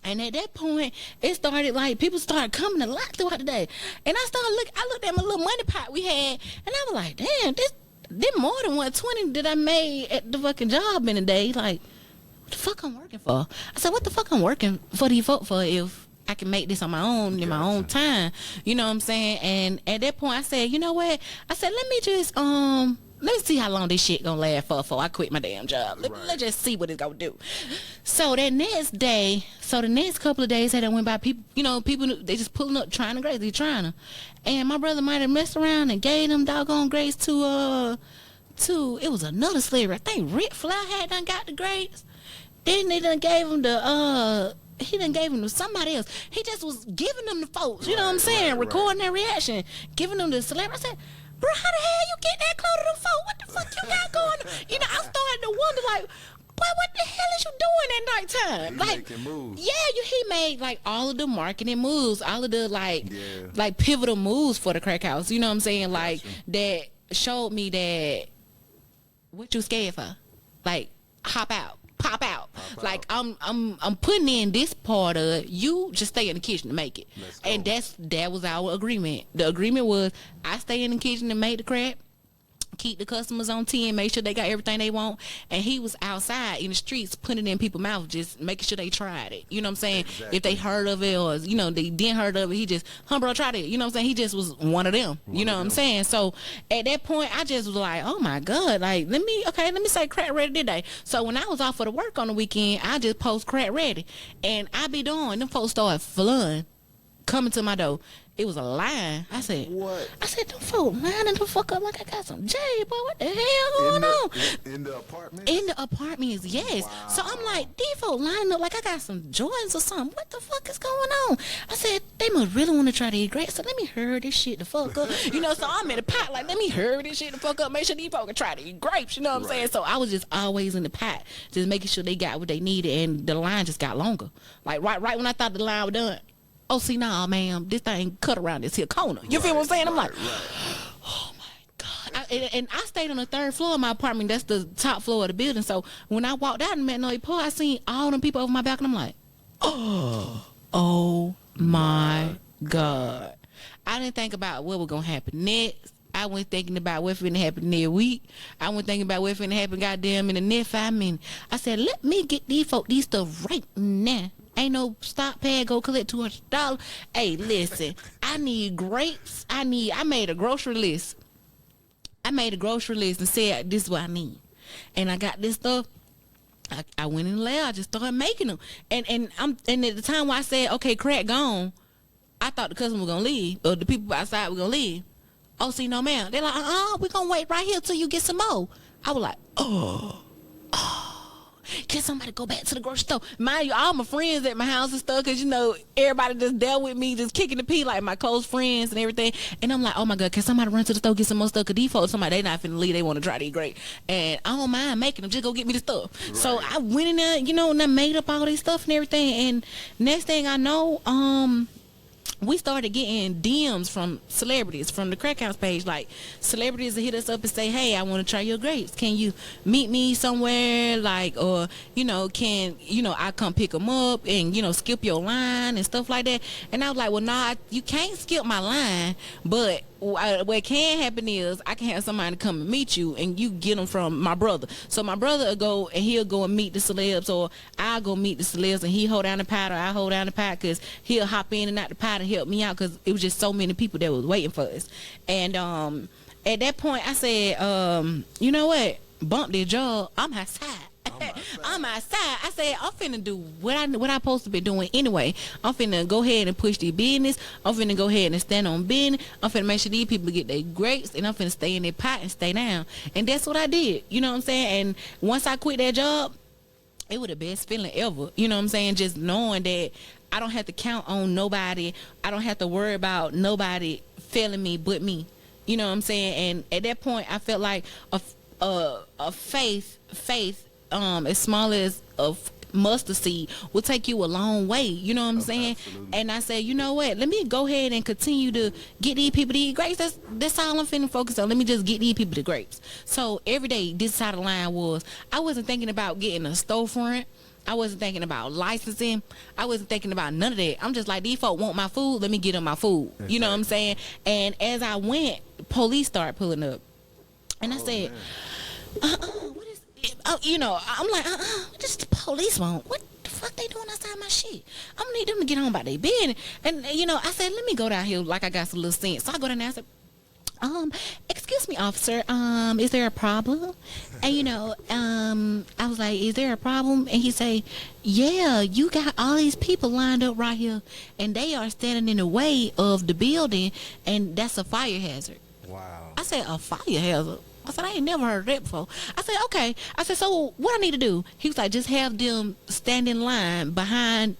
and at that point, it started, like, people started coming a lot throughout the day. And I looked at my little money pot we had, and I was like, damn, this more than 120 that I made at the fucking job in a day. Like, what the fuck I'm working for? I said, what the fuck I'm working for these folk for if I can make this on my own in my own time? You know what I'm saying? And at that point, I said, you know what? I said, let me just, let me see how long this shit gonna last for before I quit my damn job. Let's just see what it's gonna do. So that next day, the next couple of days that I went by, people, they just pulling up, trying to grades, they trying to. And my brother might have messed around and gave them doggone grades to, it was another celebrity. I think Rick Flair had done got the grades. Then they done gave him he done gave them to somebody else. He just was giving them to folks, you know what I'm saying? Recording their reaction, giving them to celebrity. I said, bro, how the hell you get that close to the phone? What the fuck you got going on? You know, I started to wonder, like, boy, what the hell is you doing at nighttime? Like, making moves. Yeah, he made, like, all of the marketing moves, all of the, like pivotal moves for the crack house. You know what I'm saying? Like, that showed me that what you scared for? Like, hop out. Pop out. Like, I'm putting in this part of it. You just stay in the kitchen to make it. And that was our agreement. The agreement was I stay in the kitchen and make the crap, keep the customers on 10, make sure they got everything they want, and he was outside in the streets putting it in people's mouth, just making sure they tried it. You know what I'm saying? Exactly. If they heard of it or they didn't heard of it, he just, bro, try it. You know what I'm saying? He just was one of them. You know what I'm saying? So at that point, I just was like, oh my God, like, let me say crack ready today. So when I was off for the work on the weekend, I just post crack ready, and I be doing them folks start flooding coming to my door. It was a line. I said, What? I said, them folk lining the fuck up like I got some J, boy. What the hell going on? In the apartment? In the apartments, yes. Wow. So I'm like, these folk lining up like I got some Jordans or something. What the fuck is going on? I said, they must really want to try to eat grapes. So let me hurry this shit the fuck up. You know, so I'm in the pot, like, let me hurry this shit the fuck up. Make sure these folk can try to eat grapes. You know what I'm saying? So I was just always in the pot, just making sure they got what they needed. And the line just got longer. Like, right when I thought the line was done, oh, see, nah, ma'am, this thing cut around this here corner. You feel what I'm saying? I'm like, oh my God. And I stayed on the 3rd floor of my apartment. That's the top floor of the building. So when I walked out in Magnolia Park, I seen all them people over my back, and I'm like, oh my God. I didn't think about what was going to happen next. I went thinking about what's finna happen next week. I went thinking about what's finna happen goddamn in the next 5 minutes. I said, let me get these folk these stuff right now. Ain't no stop pad, go collect $200. Hey, listen, I need grapes. I made a grocery list. And said, this is what I need. And I got this stuff. I went in the lab, I just started making them. And at the time when I said, okay, CRAXK gone, I thought the customer was gonna leave, or the people outside were gonna leave. Oh, see, no ma'am. They're like, we're gonna wait right here till you get some more. I was like, can somebody go back to the grocery store? Mind you, all my friends at my house and stuff, because, you know, everybody just dealt with me, just kicking the pee, like my close friends and everything. And I'm like, oh my God, can somebody run to the store, get some more stuff? Because these folks, they not finna leave, they want to try to eat great. And I don't mind making them, just go get me the stuff. Right. So I went in there, you know, and I made up all this stuff and everything. And next thing I know, we started getting DMs from celebrities from the Crack House page. Like, celebrities that hit us up and say, hey, I want to try your grapes. Can you meet me somewhere? Like, or, you know, I come pick them up and, you know, skip your line and stuff like that. And I was like, well, nah, you can't skip my line, but what can happen is I can have somebody come and meet you, and you get them from my brother. So my brother will go, and he'll go and meet the celebs, or I'll go meet the celebs, and he hold down the pot, or I hold down the pot, because he'll hop in and out the pot and help me out, because it was just so many people that was waiting for us. And at that point, I said, you know what? Bump their job. I'm outside. I'm outside. I said, I'm finna do what I supposed to be doing anyway. I'm finna go ahead and push the business. I'm finna go ahead and stand on business. I'm finna make sure these people get their grapes, and I'm finna stay in their pot and stay down. And that's what I did. You know what I'm saying? And once I quit that job, it was the best feeling ever. You know what I'm saying? Just knowing that I don't have to count on nobody. I don't have to worry about nobody failing me but me. You know what I'm saying? And at that point, I felt like a faith, as small as a mustard seed, will take you a long way. You know what I'm saying? Absolutely. And I said, you know what? Let me go ahead and continue to get these people to eat grapes. That's all I'm finna focus on. Let me just get these people the grapes. So every day, this is how the line was. I wasn't thinking about getting a storefront. I wasn't thinking about licensing. I wasn't thinking about none of that. I'm just like, these folk want my food. Let me get them my food. That's you know what I'm saying? And as I went, police started pulling up. And I said, what is it? You know, I'm like, what does the police want? What the fuck they doing outside my shit? I'm gonna need them to get on about their business. And, you know, I said, let me go down here like I got some little sense. So I go down there and I said, excuse me, officer, is there a problem? And, you know, I was like, is there a problem? And he say, yeah, you got all these people lined up right here, and they are standing in the way of the building, and that's a fire hazard. Wow. I said, a fire hazard? I said, I ain't never heard of that before. I said, okay. I said, so what I need to do? He was like, just have them stand in line behind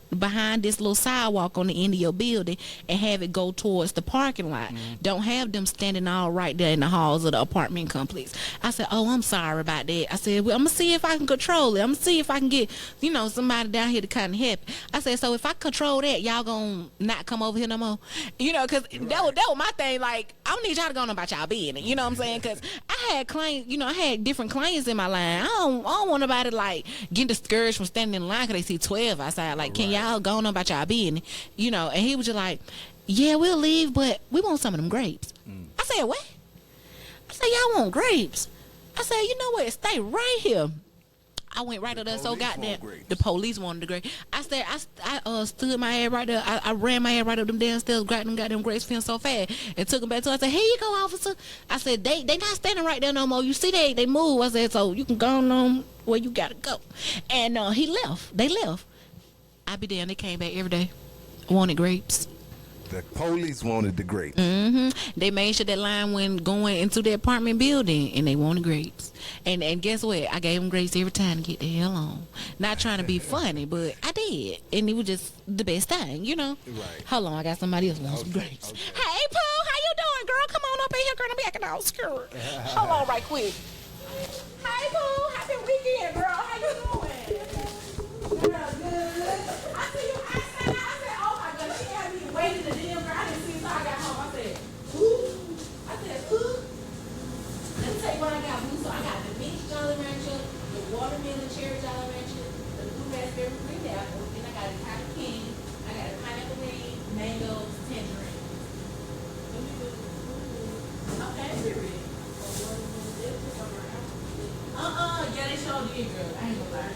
this little sidewalk on the end of your building and have it go towards the parking lot. Don't have them standing all right there in the halls of the apartment complex. I said, oh, I'm sorry about that. I said, well, I'm going to see if I can control it. I'm going to see if I can get, you know, somebody down here to kind of help. I said, so if I control that, y'all going to not come over here no more? You know, because that was my thing. Like, I don't need y'all to go on about y'all business. You know what I'm saying? Because I had clients, you know, I had different clients in my line. I don't want nobody like getting discouraged from standing in line because they see 12 outside. Like, can y'all go on about y'all business? You know, and he was just like, yeah, we'll leave, but we want some of them grapes. I said, what? I said, y'all want grapes? I said, you know what? Stay right here. I went right up there, so goddamn. The police wanted the grapes. I said, I stood my head right there. I ran my head right up them downstairs, grabbed them goddamn grapes, feeling so fast, and took them back to her. I said, here you go, officer. I said, they not standing right there no more. You see, they move. I said, so you can go on where you gotta go. And he left. They left. I be damn, they came back every day, wanted grapes. The police wanted the grapes. They made sure that line went going into the apartment building, and they wanted grapes. And guess what? I gave them grapes every time to get the hell on. Not trying to be funny, but I did, and it was just the best thing, you know. Right. Hold on, I got somebody else wants some grapes. Okay. Hey, Pooh, how you doing, girl? Come on up in here, girl. I'm acting all scared. Hold on, right quick. Hey, Pooh, happy weekend, girl. How you doing? Girl, good. I see you. I said, oh my God, she had me waiting the damn girl. I didn't see until I got home. I said, ooh. I said, ooh. Let me tell you what I got, Boo. So I got the mixed Jolly Rancher, the watermelon cherry Jolly Rancher, the blue raspberry green apple, then I got a cotton candy, I got a pineapple ring, mangoes, tangerine. Okay, period. Yeah, they showed you, girl. I ain't gonna lie.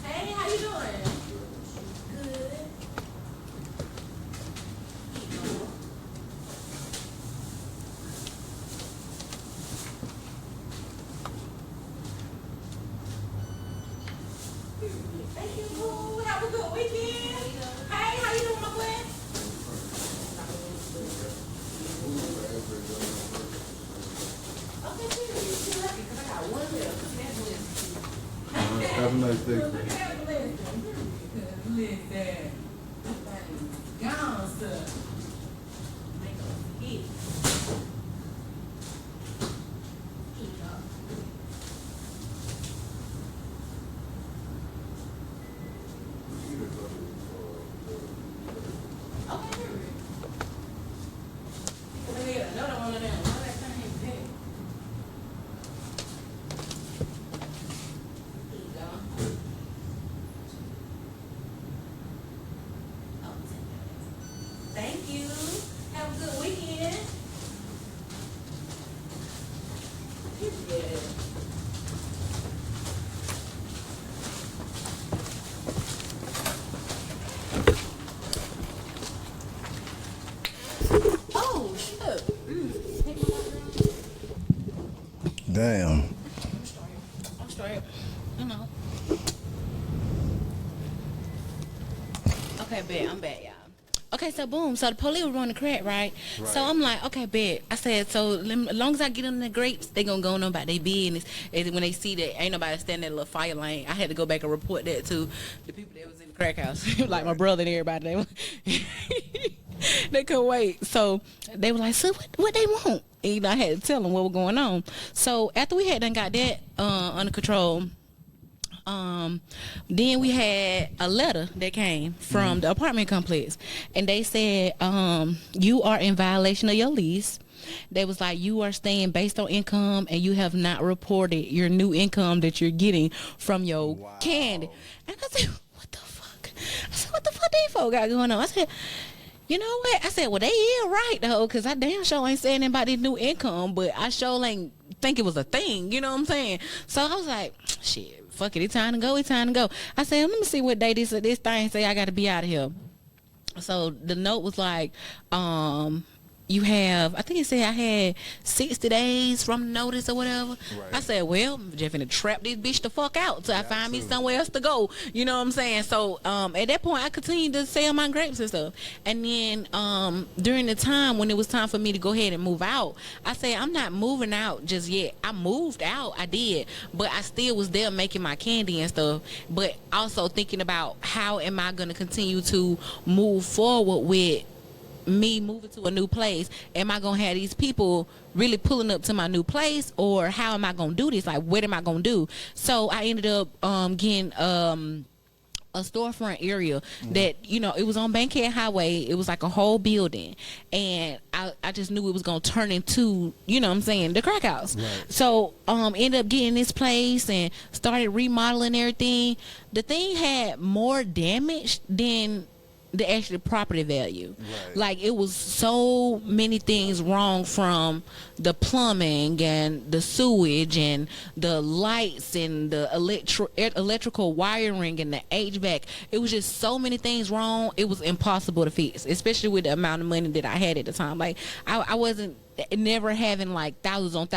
Hey, how you doing? Good. Thank you, boo. Have a good weekend. Hey, how you doing, my boy? Okay, period. You're lucky 'cause I got one left. Have a nice day. Look at that blessing. Listen. This thing's gone, sir. Make us hit. Okay, period. Let me get another one of them. What that thing is big. Here you go. Oh, thank you. Have a good weekend. Period. Oh, shit. Hey, my girl. Damn. I'm straight. You know. Okay, bet. I'm back, y'all. Okay, so boom. So the police were running crack, right? So I'm like, okay, bet. I said, so as long as I get them the grapes, they gonna go on about their business. And when they see that ain't nobody standing in a little fire lane, I had to go back and report that to the people that was in the crack house, like my brother and everybody. They were they couldn't wait. So they were like, so what they want? And, you know, I had to tell them what was going on. So after we had done got that under control, then we had a letter that came from the apartment complex, and they said, you are in violation of your lease. They was like, you are staying based on income, and you have not reported your new income that you're getting from your candy. And I said, what the fuck? I said, what the fuck these folks got going on? I said, you know what? I said, well, they is right, though, because I damn sure ain't saying anything about this new income, but I sure ain't think it was a thing, you know what I'm saying? So I was like, shit, fuck it, it's time to go, it's time to go. I said, let me see what day this thing say I got to be out of here. So the note was like, you have, I think it said I had 60 days from notice or whatever. Right. I said, well, I'm just finna trap this bitch the fuck out till I find me somewhere else to go. You know what I'm saying? So at that point, I continued to sell my grapes and stuff. And then during the time when it was time for me to go ahead and move out, I said, I'm not moving out just yet. I moved out, I did, but I still was there making my candy and stuff, but also thinking about how am I going to continue to move forward with me moving to a new place. Am I gonna have these people really pulling up to my new place, or how am I gonna do this? Like, what am I gonna do? So I ended up getting a storefront area that, you know, it was on Bankhead Highway. It was like a whole building, and I just knew it was gonna turn into, you know what I'm saying, the crack house. Right. So ended up getting this place and started remodeling everything. The thing had more damage than the actual property value. Right. Like it was so many things wrong, from the plumbing and the sewage and the lights and the electrical wiring and the HVAC. It was just so many things wrong. It was impossible to fix, especially with the amount of money that I had at the time. Like I wasn't never having like thousands of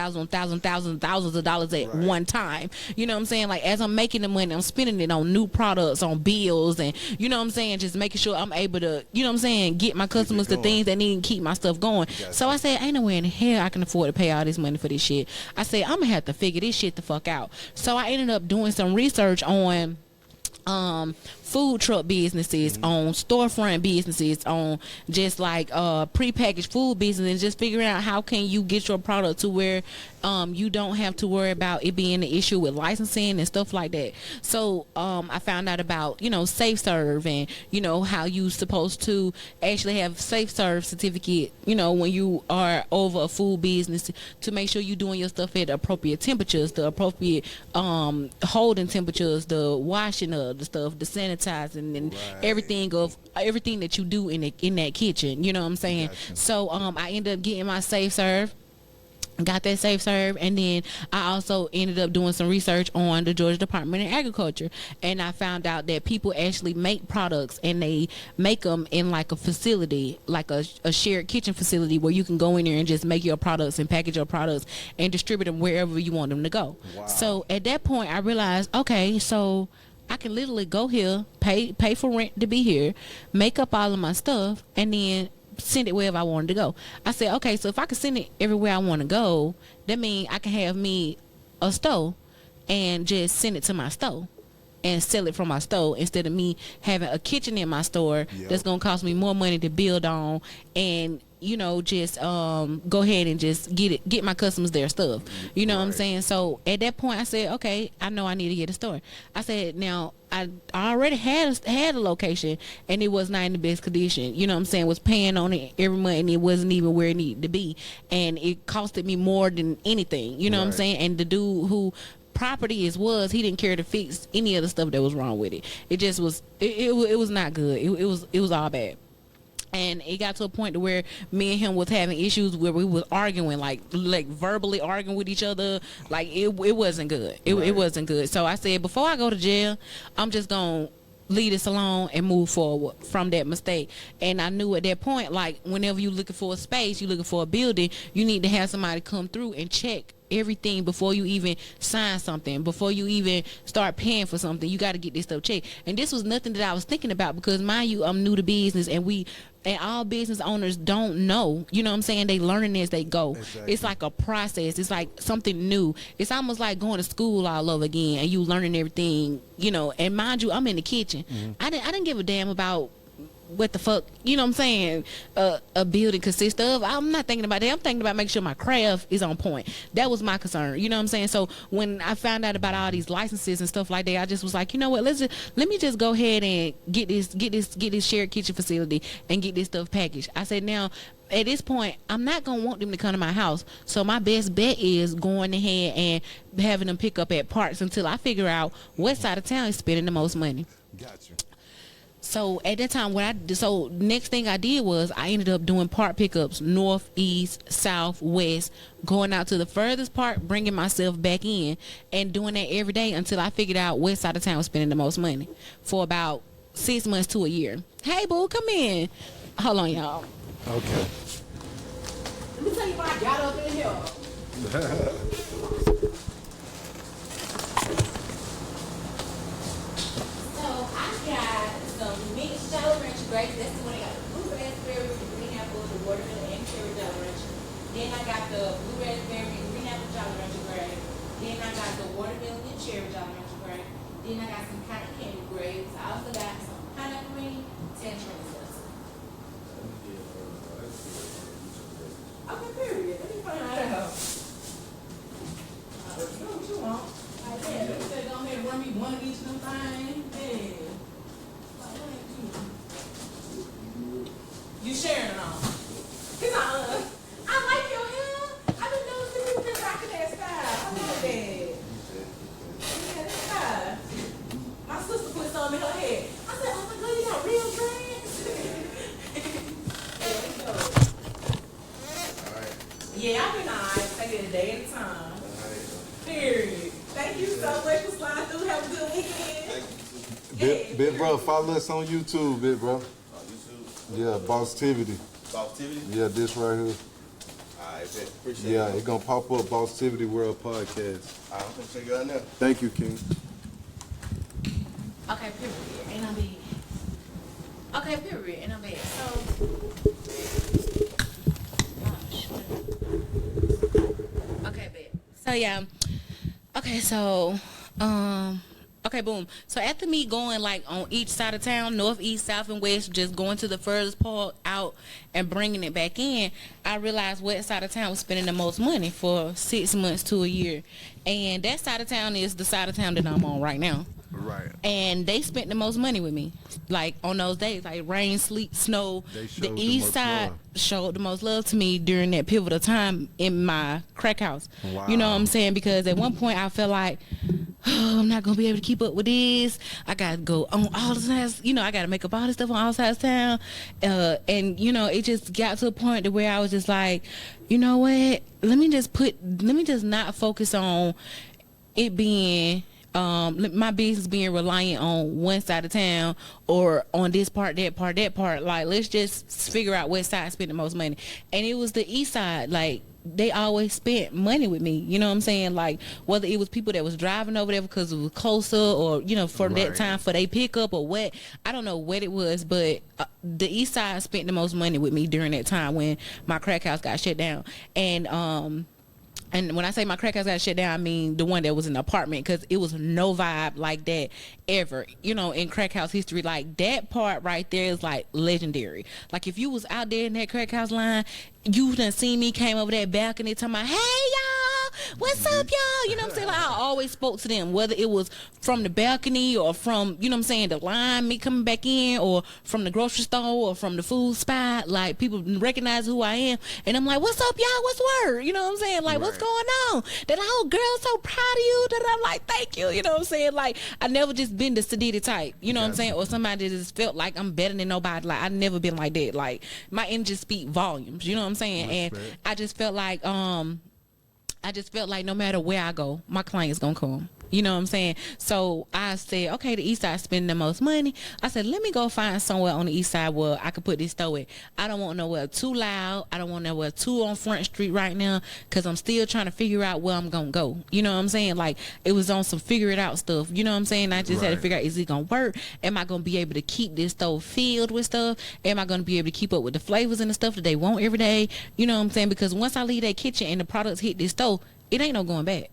dollars at one time. You know what I'm saying? Like as I'm making the money, I'm spending it on new products, on bills, and you know what I'm saying, just making sure I'm able to, you know what I'm saying, get my customers the things that need to keep my stuff going. So I said, ain't no way in hell I can afford to pay all this money for this shit. I said, I'm gonna have to figure this shit the fuck out. So I ended up doing some research on food truck businesses, on storefront businesses, on just like prepackaged food business, and just figuring out how can you get your product to where you don't have to worry about it being an issue with licensing and stuff like that. So I found out about, you know, Safe Serve, and you know how you supposed to actually have Safe Serve certificate, you know, when you are over a food business, to make sure you're doing your stuff at the appropriate temperatures, the appropriate holding temperatures, the washing of the stuff, the sanitizing, and everything that you do in that kitchen. You know what I'm saying? Gotcha. So I ended up getting my Safe Serve. Got that Safe Serve, and then I also ended up doing some research on the Georgia Department of Agriculture, and I found out that people actually make products, and they make them in like a facility, like a shared kitchen facility, where you can go in there and just make your products and package your products and distribute them wherever you want them to go. Wow. So at that point I realized, okay, so I can literally go here, pay for rent to be here, make up all of my stuff, and then send it wherever I wanted to go. I said, okay, so if I can send it everywhere I want to go, that means I can have me a store and just send it to my store and sell it from my store, instead of me having a kitchen in my store that's gonna cost me more money to build on, and you know, just go ahead and just get my customers their stuff. You know what I'm saying? So at that point I said, okay, I know I need to get a store. I said, now I already had a location, and it was not in the best condition. You know what I'm saying? Was paying on it every month, and it wasn't even where it needed to be, and it costed me more than anything. You know what I'm saying? And the dude who property he didn't care to fix any of the stuff that was wrong with it. It just was it was not good. It was all bad. And it got to a point to where me and him was having issues where we was arguing, like verbally arguing with each other. Like it wasn't good. It wasn't good. So I said, before I go to jail, I'm just gonna leave this alone and move forward from that mistake. And I knew at that point, like whenever you're looking for a space, you're looking for a building, you need to have somebody come through and check everything before you even sign something, before you even start paying for something. You got to get this stuff checked. And this was nothing that I was thinking about, because mind you, I'm new to business, and all business owners don't know. You know what I'm saying? They learning as they go. Exactly. It's like a process. It's like something new. It's almost like going to school all over again, and you learning everything, you know. And mind you, I'm in the kitchen. I didn't give a damn about what the fuck, you know what I'm saying, a building consists of. I'm not thinking about that. I'm thinking about making sure my craft is on point. That was my concern, you know what I'm saying? So when I found out about all these licenses and stuff like that, I just was like, you know what, let me just go ahead and get this shared kitchen facility and get this stuff packaged. I said, now at this point, I'm not gonna want them to come to my house, so my best bet is going ahead and having them pick up at parks until I figure out what side of town is spending the most money. Gotcha. So at that time, next thing I did was I ended up doing part pickups, north, east, south, west, going out to the furthest part, bringing myself back in, and doing that every day until I figured out what side of town was spending the most money, for about 6 months to a year. Hey, boo, come in. Hold on, y'all. Okay. Let me tell you what I got up in here. So I got some mixed Jolly Rancher grapes. That's the one I got. The blue raspberry, the green apple, the watermelon, and cherry Jolly Rancher. Then I got the blue raspberry, green apple Jolly Rancher grape. Then I got the watermelon and cherry Jolly Rancher grape. Then I got some cotton candy grapes. I also got some pineapple green, tangerine sauce. Okay, period. Let me find out. You know what you want. Like that. Let me say, go ahead and run me one of each of them things. Yeah. You sharing it all. He's like, I like your hair. I've been noticing you've been rocking that style. I love that. Yeah, that's fine. My sister put some in her head. I said, oh my God, you got real dreads? you so much for sliding through. Have a good weekend. Big bro, follow us on YouTube, big bro. YouTube. Yeah, Bosstiviti. Bosstiviti? Yeah, this right here. Alright, appreciate it. Yeah, it's gonna pop up Bosstiviti World Podcast. I'm gonna check it out now. Thank you, King. Okay, period. And I'm big. Okay, period. And I'm big. So. Okay, babe. So yeah. Okay, so okay, boom. So after me going like on each side of town, north, east, south, and west, just going to the furthest part out and bringing it back in, I realized what side of town was spending the most money for 6 months to a year, and that side of town is the side of town that I'm on right now. Right. And they spent the most money with me, like on those days, like rain, sleet, snow. They showed The the east most side love. showed the most love to me during that pivotal time in my crack house. Wow. You know what I'm saying? Because at one point I felt like, oh, I'm not gonna be able to keep up with this. I gotta go on all the sides. You know, I gotta make up all this stuff on all sides of town. And you know, it just got to a point to where I was just like, you know what? Let me just not focus on it being my business being reliant on one side of town or on this part, that part, that part. Like, let's just figure out what side spent the most money. And it was the east side. Like, they always spent money with me. You know what I'm saying? Like, whether it was people that was driving over there because it was closer, or, you know, for that time for they pickup or what. I don't know what it was, but the east side spent the most money with me during that time when my crack house got shut down. And when I say my crack house got shut down, I mean the one that was in the apartment, because it was no vibe like that ever, you know, in crack house history. Like, that part right there is like legendary. Like, if you was out there in that crack house line, you done seen me came over that balcony talking about, hey y'all, what's up y'all? You know what I'm saying? Like, I always spoke to them, whether it was from the balcony or from, you know what I'm saying, the line, me coming back in, or from the grocery store or from the food spot. Like, people recognize who I am, and I'm like, what's up y'all, what's word? You know what I'm saying? Like, what's going on? That old girl so proud of you. That I'm like, thank you. You know what I'm saying? Like, I never just been the sedity type, you know what I'm saying, or somebody that just felt like I'm better than nobody. Like, I never been like that. Like, my energy speak volumes, you know what I'm saying? Respect. And I just felt like no matter where I go, my client's gonna come. You know what I'm saying? So I said, okay, the east side spending the most money. I said, let me go find somewhere on the east side where I could put this store at. I don't want nowhere too loud. I don't want nowhere too on Front Street right now, because I'm still trying to figure out where I'm gonna go. You know what I'm saying? Like, it was on some figure it out stuff. You know what I'm saying? I just had to figure out, is it gonna work? Am I gonna be able to keep this store filled with stuff? Am I gonna be able to keep up with the flavors and the stuff that they want every day? You know what I'm saying? Because once I leave that kitchen and the products hit this store, it ain't no going back.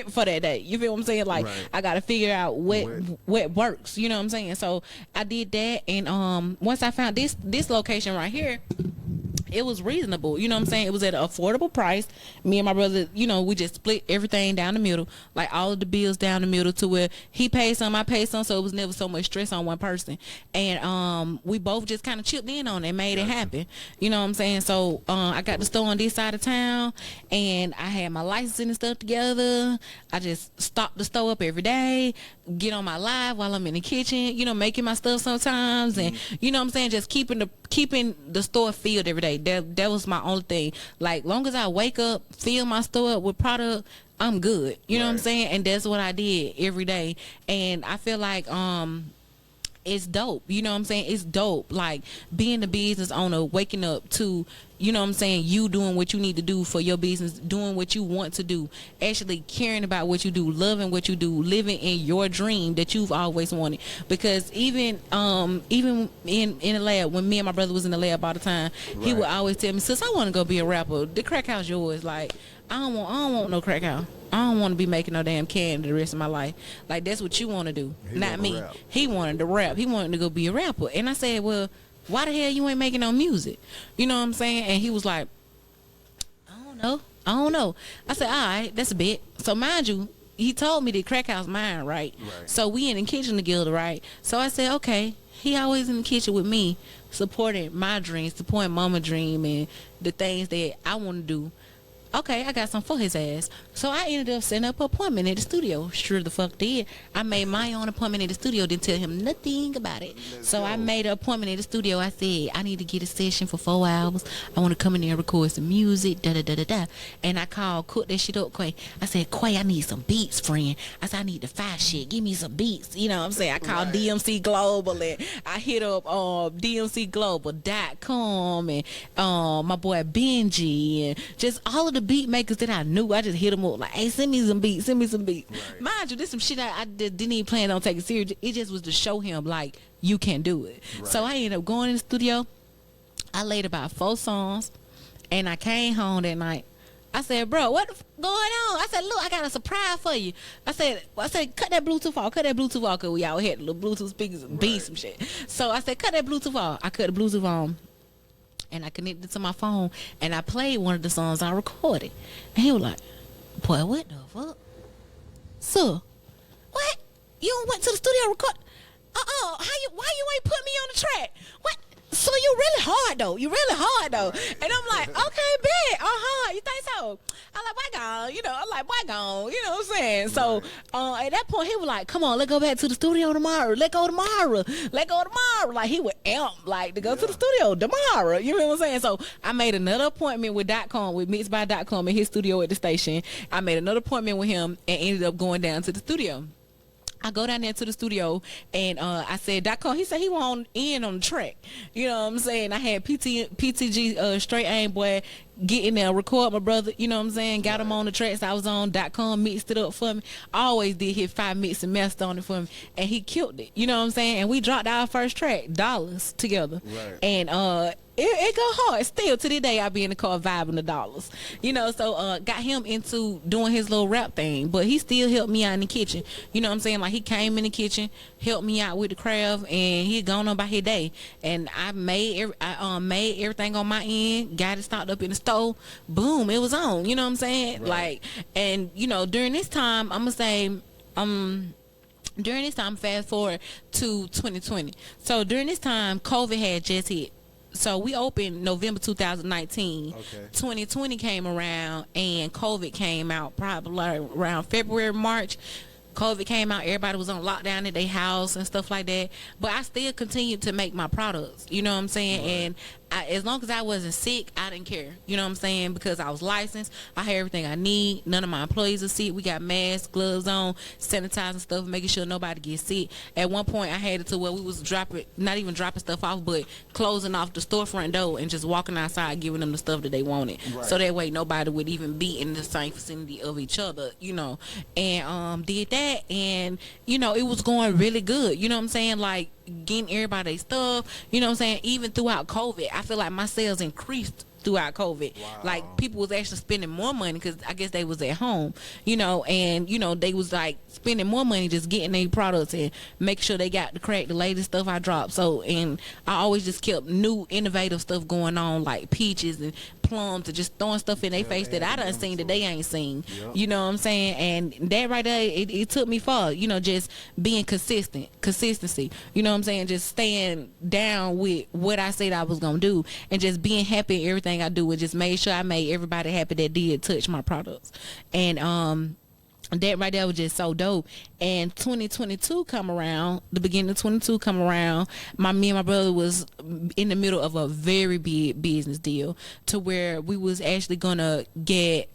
For that day, you feel what I'm saying? Like, I gotta figure out what works. You know what I'm saying? So I did that, and once I found this location right here, it was reasonable. You know what I'm saying? It was at an affordable price. Me and my brother, you know, we just split everything down the middle, like all of the bills down the middle, to where he paid some, I paid some, so it was never so much stress on one person. And we both just kind of chipped in on it and made it happen. You know what I'm saying? So I got the store on this side of town, and I had my licensing and stuff together. I just stock the store up every day, get on my live while I'm in the kitchen, you know, making my stuff sometimes, and you know what I'm saying, just keeping the store filled every day. That was my only thing. Like, long as I wake up, fill my store up with product, I'm good. You know what I'm saying? And that's what I did every day. And I feel like it's dope. You know what I'm saying? It's dope. Like, being the business owner, waking up to, you know what I'm saying, you doing what you need to do for your business, doing what you want to do, actually caring about what you do, loving what you do, living in your dream that you've always wanted. Because even in the lab, when me and my brother was in the lab all the time, he would always tell me, sis, I want to go be a rapper. The crack house yours. Like, I don't want no crack house. I don't want to be making no damn candy the rest of my life. Like, that's what you want to do, not me. He wanted to rap. He wanted to go be a rapper. And I said, well, why the hell you ain't making no music? You know what I'm saying? And he was like, I don't know. I said, all right, that's a bit. So mind you, he told me the crack house mine, right? So we in the kitchen together, right? So I said, okay, he always in the kitchen with me, supporting my dreams, supporting mama dream and the things that I want to do. okay, I got some for his ass. So I ended up setting up an appointment at the studio. Sure the fuck did. I made my own appointment at the studio, didn't tell him nothing about it. So I made an appointment at the studio. I said, I need to get a session for 4 hours. I want to come in there and record some music, da-da-da-da-da. And I called, cook that shit up, Quay. I said, Quay, I need some beats, friend. I said, I need the fire shit. Give me some beats. You know what I'm saying? I called DMC Global, and I hit up DMCglobal.com and my boy Benji and just all of the beat makers that I knew. I just hit them up like, hey, send me some beats. Right. Mind you, this some shit I didn't even plan on taking serious. It just was to show him like you can do it. Right. So I ended up going in the studio. I laid about 4 songs, and I came home that night. I said, bro, what going on? I said, look, I got a surprise for you. I said, cut that Bluetooth off, because we all had little Bluetooth speakers and beats some shit. So I said, cut that Bluetooth off. I cut the Bluetooth on, and I connected it to my phone, and I played one of the songs I recorded. And he was like, boy, what the fuck? So, what? You went to the studio record? Why you ain't put me on the track? What? So you really hard though. And I'm like, okay, bet. You think so? I'm like, why gone? You know what I'm saying? So at that point he was like, come on, let's go back to the studio tomorrow. Let's go tomorrow. Like he would amp like to go to the studio tomorrow. You know what I'm saying? So I made another appointment with Mixed by.com in his studio at the station. I made another appointment with him and ended up going down to the studio. I go down there to the studio, and I said, .com. He said he won't in on the track. You know what I'm saying? I had PTG Straight Aim Boy get in there, record my brother. You know what I'm saying? Got him on the tracks I was on. .com mixed it up for me. Always did hit 5 mix and master on it for me, and he killed it. You know what I'm saying? And we dropped our first track, Dollars, together. Right. And it go hard. Still to this day, I be in the car vibing the Dollars. You know, so got him into doing his little rap thing, but he still helped me out in the kitchen. You know what I'm saying? Like he came in the kitchen, helped me out with the craft, and he gone on by his day. And I made everything on my end, got it stocked up in the stove. Boom, it was on. You know what I'm saying? Right. Like, and you know, during this time, I'm gonna say, during this time, fast forward to 2020. So during this time, COVID had just hit. So we opened November 2019. Okay. 2020 came around and COVID came out probably like around February, March. COVID came out, everybody was on lockdown at their house and stuff like that. But I still continued to make my products. You know what I'm saying? Right. And as long as I wasn't sick, I didn't care. You know what I'm saying? Because I was licensed. I had everything I need. None of my employees are sick. We got masks, gloves on, sanitizing stuff, making sure nobody gets sick. At one point, I had it to where we was not even dropping stuff off, but closing off the storefront door and just walking outside, giving them the stuff that they wanted. Right. So that way, nobody would even be in the same vicinity of each other, you know. And did that, and, you know, it was going really good. You know what I'm saying? Like, getting everybody stuff, you know what I'm saying? Even throughout COVID, I feel like my sales increased throughout COVID. Wow. Like people was actually spending more money because I guess they was at home, you know, and you know they was like spending more money just getting their products and make sure they got the crack, the latest stuff I dropped. So, and I always just kept new innovative stuff going on, like peaches and plums, and just throwing stuff in their face that I done seen that they ain't seen. Yep. You know what I'm saying? And that right there, it took me far, you know, just being consistency, you know what I'm saying? Just staying down with what I said I was gonna do and just being happy in everything I do, and just made sure I made everybody happy that did touch my products. And that right there was just so dope. And 2022 come around, the beginning of 22 come around, me and my brother was in the middle of a very big business deal to where we was actually gonna get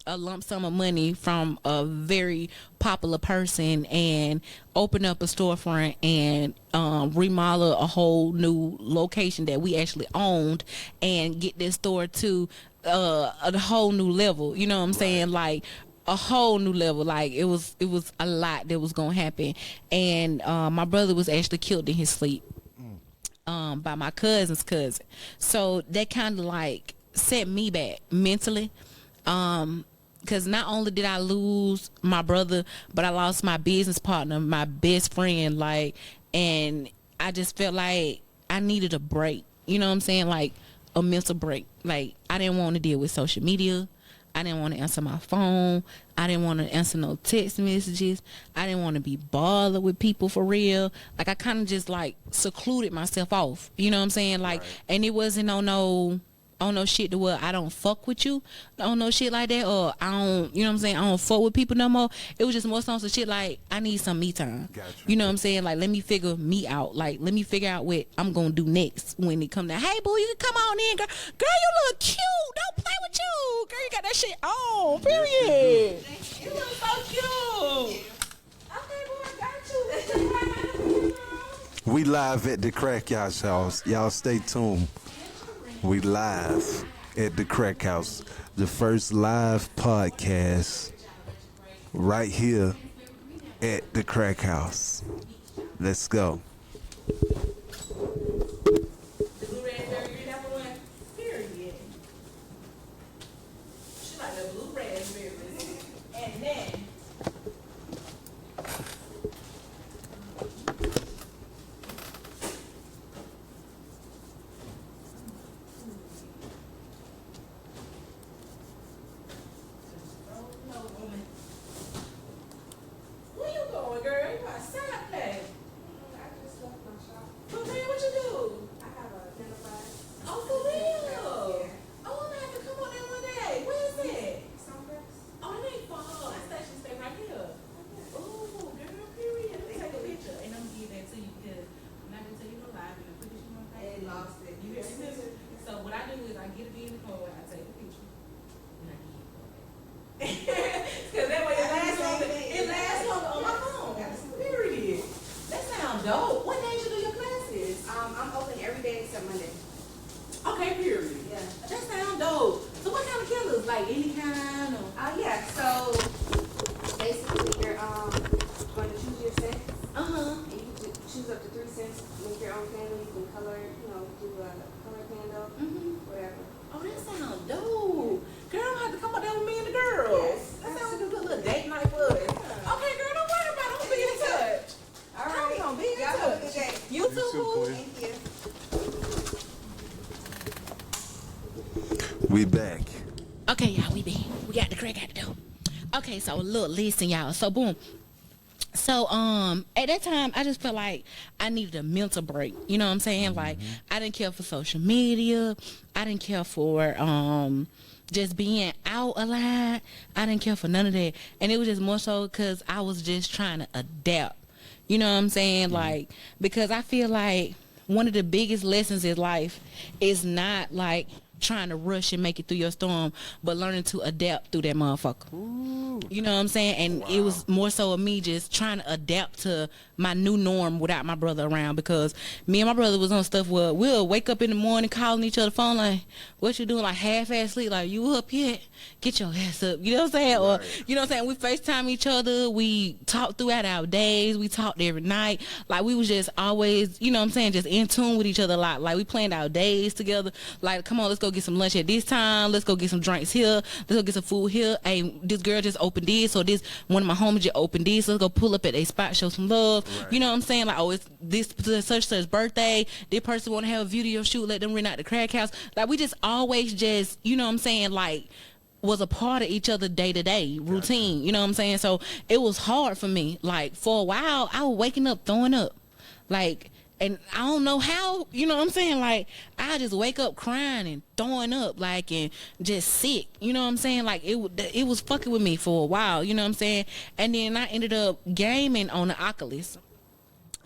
a lump sum of money from a very popular person and open up a storefront and remodel a whole new location that we actually owned and get this store to a whole new level. You know what I'm saying? Like a whole new level. Like it was a lot that was gonna happen. And my brother was actually killed in his sleep by my cousin's cousin. So that kind of like set me back mentally. Because not only did I lose my brother, but I lost my business partner, my best friend, like, and I just felt like I needed a break. You know what I'm saying? Like a mental break. Like I didn't want to deal with social media. I didn't want to answer my phone. I didn't want to answer no text messages. I didn't want to be bothered with people for real. Like I kind of just like secluded myself off. You know what I'm saying? Like, right. And it wasn't on no on no shit to where I don't fuck with you on no shit like that, or I don't, you know what I'm saying, I don't fuck with people no more. It was just more some shit like I need some me time. Gotcha. You know what I'm saying? Like, let me figure me out. Like, let me figure out what I'm gonna do next when it come down. Hey boo, you can come on in, girl. Girl, you look cute. Don't play with you. Girl, you got that shit on. Period. You look so cute. Okay, boy, I got you. We live at the Crack House, y'all. Y'all stay tuned. We live at the Crack House, the first live podcast right here at the Crack House. Let's go. The blue raspberry, you that one? Period. She like the blue raspberry. And then where you going, girl? You outside play. I just left my shop. For real, what you do? I have a identified Oh, for real? Oh, I'm gonna have to come on there one day. Where is it? Sunburst. Oh, it ain't far. That station stay right here. Ooh, girl, period. Let me take a picture and I'm gonna give that to you because I'm not gonna tell you no lie. I'm gonna put this in my They face. lost it. You hear me? So what I do is I get it in the car, I take a picture, and I give it back. Because that way it lasts longer on my phone. Period. That sounds dope. What days you do your classes? I'm open every day except Monday. Okay, period. Yeah. That sounds dope. So what kind of killers? Like any kind or? Yeah. So basically, you're going to choose your scent, Uh-huh. and you can choose up to 3 scents. Make your own candle. You can color, do a color candle, whatever. Oh, that sounds dope. Girl, I'm gonna have to come up there with me and the girls. Yes, That sounds like a good little date night for us. Okay, girl, don't worry about it. I'm gonna be in touch. All I'm right. gonna be in Y'all have a good touch. day. You too, boo. Thank you. We back. Okay, y'all, we back. We got the crack out the door. Okay, so look, listen, y'all. So boom. So at that time I just felt like I needed a mental break. You know what I'm saying? Like I didn't care for social media. I didn't care for just being out a lot. I didn't care for none of that. And it was just more so because I was just trying to adapt. You know what I'm saying? Like, because I feel like one of the biggest lessons in life is not like trying to rush and make it through your storm, but learning to adapt through that motherfucker. You know what I'm saying? And it was more so of me just trying to adapt to my new norm without my brother around, because me and my brother was on stuff where we'll wake up in the morning calling each other phone like, what you doing? Like half-ass sleep, like, you up yet? Get your ass up. You know what I'm saying? Or, you know what I'm saying? We FaceTime each other. We talk throughout our days. We talked every night. Like, we was just always, you know what I'm saying, just in tune with each other a lot. Like, we planned our days together. Like, come on, let's go get some lunch at this time. Let's go get some drinks here. Let's go get some food here. Hey, this girl just opened this, or this one of my homies just opened this. Let's go pull up at a spot, show some love. You know what I'm saying? Like, oh, it's this such birthday. This person want to have a video shoot. Let them rent out the crack house. Like, we just always just, you know what I'm saying, like, was a part of each other day-to-day routine. You know what I'm saying? So it was hard for me. Like, for a while, I was waking up throwing up. Like, and I don't know how, you know what I'm saying? Like, I just wake up crying and throwing up, like, and just sick. You know what I'm saying? Like, it was fucking with me for a while, you know what I'm saying? And then I ended up gaming on the Oculus.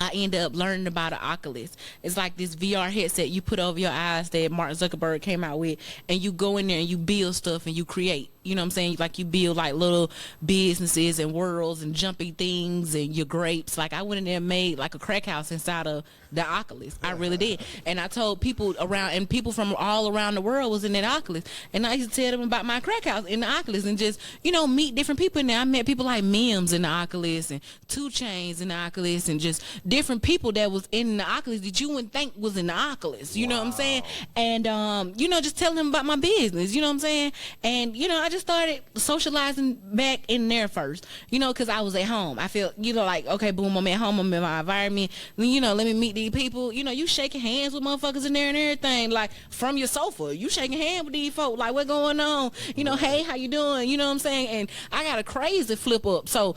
I ended up learning about an Oculus. It's like this VR headset you put over your eyes that Mark Zuckerberg came out with, and you go in there and you build stuff and you create. You know what I'm saying? Like, you build like little businesses and worlds and jumpy things and your grapes. Like, I went in there and made like a crack house inside of the Oculus. I really did. And I told people around, and people from all around the world was in that Oculus. And I used to tell them about my crack house in the Oculus and just, you know, meet different people in there. I met people like Mims in the Oculus and 2 Chainz in the Oculus and just different people that was in the Oculus that you wouldn't think was in the Oculus. You know what I'm saying? And, you know, just telling them about my business. You know what I'm saying? And, you know, I I just started socializing back in there first, you know, because I was at home. I feel, you know, like, okay, boom, I'm at home, I'm in my environment, you know, let me meet these people. You know, you shaking hands with motherfuckers in there and everything, like, from your sofa. You shaking hands with these folks, like, what going on? You know, hey, how you doing? You know what I'm saying? And I got a crazy flip up. So,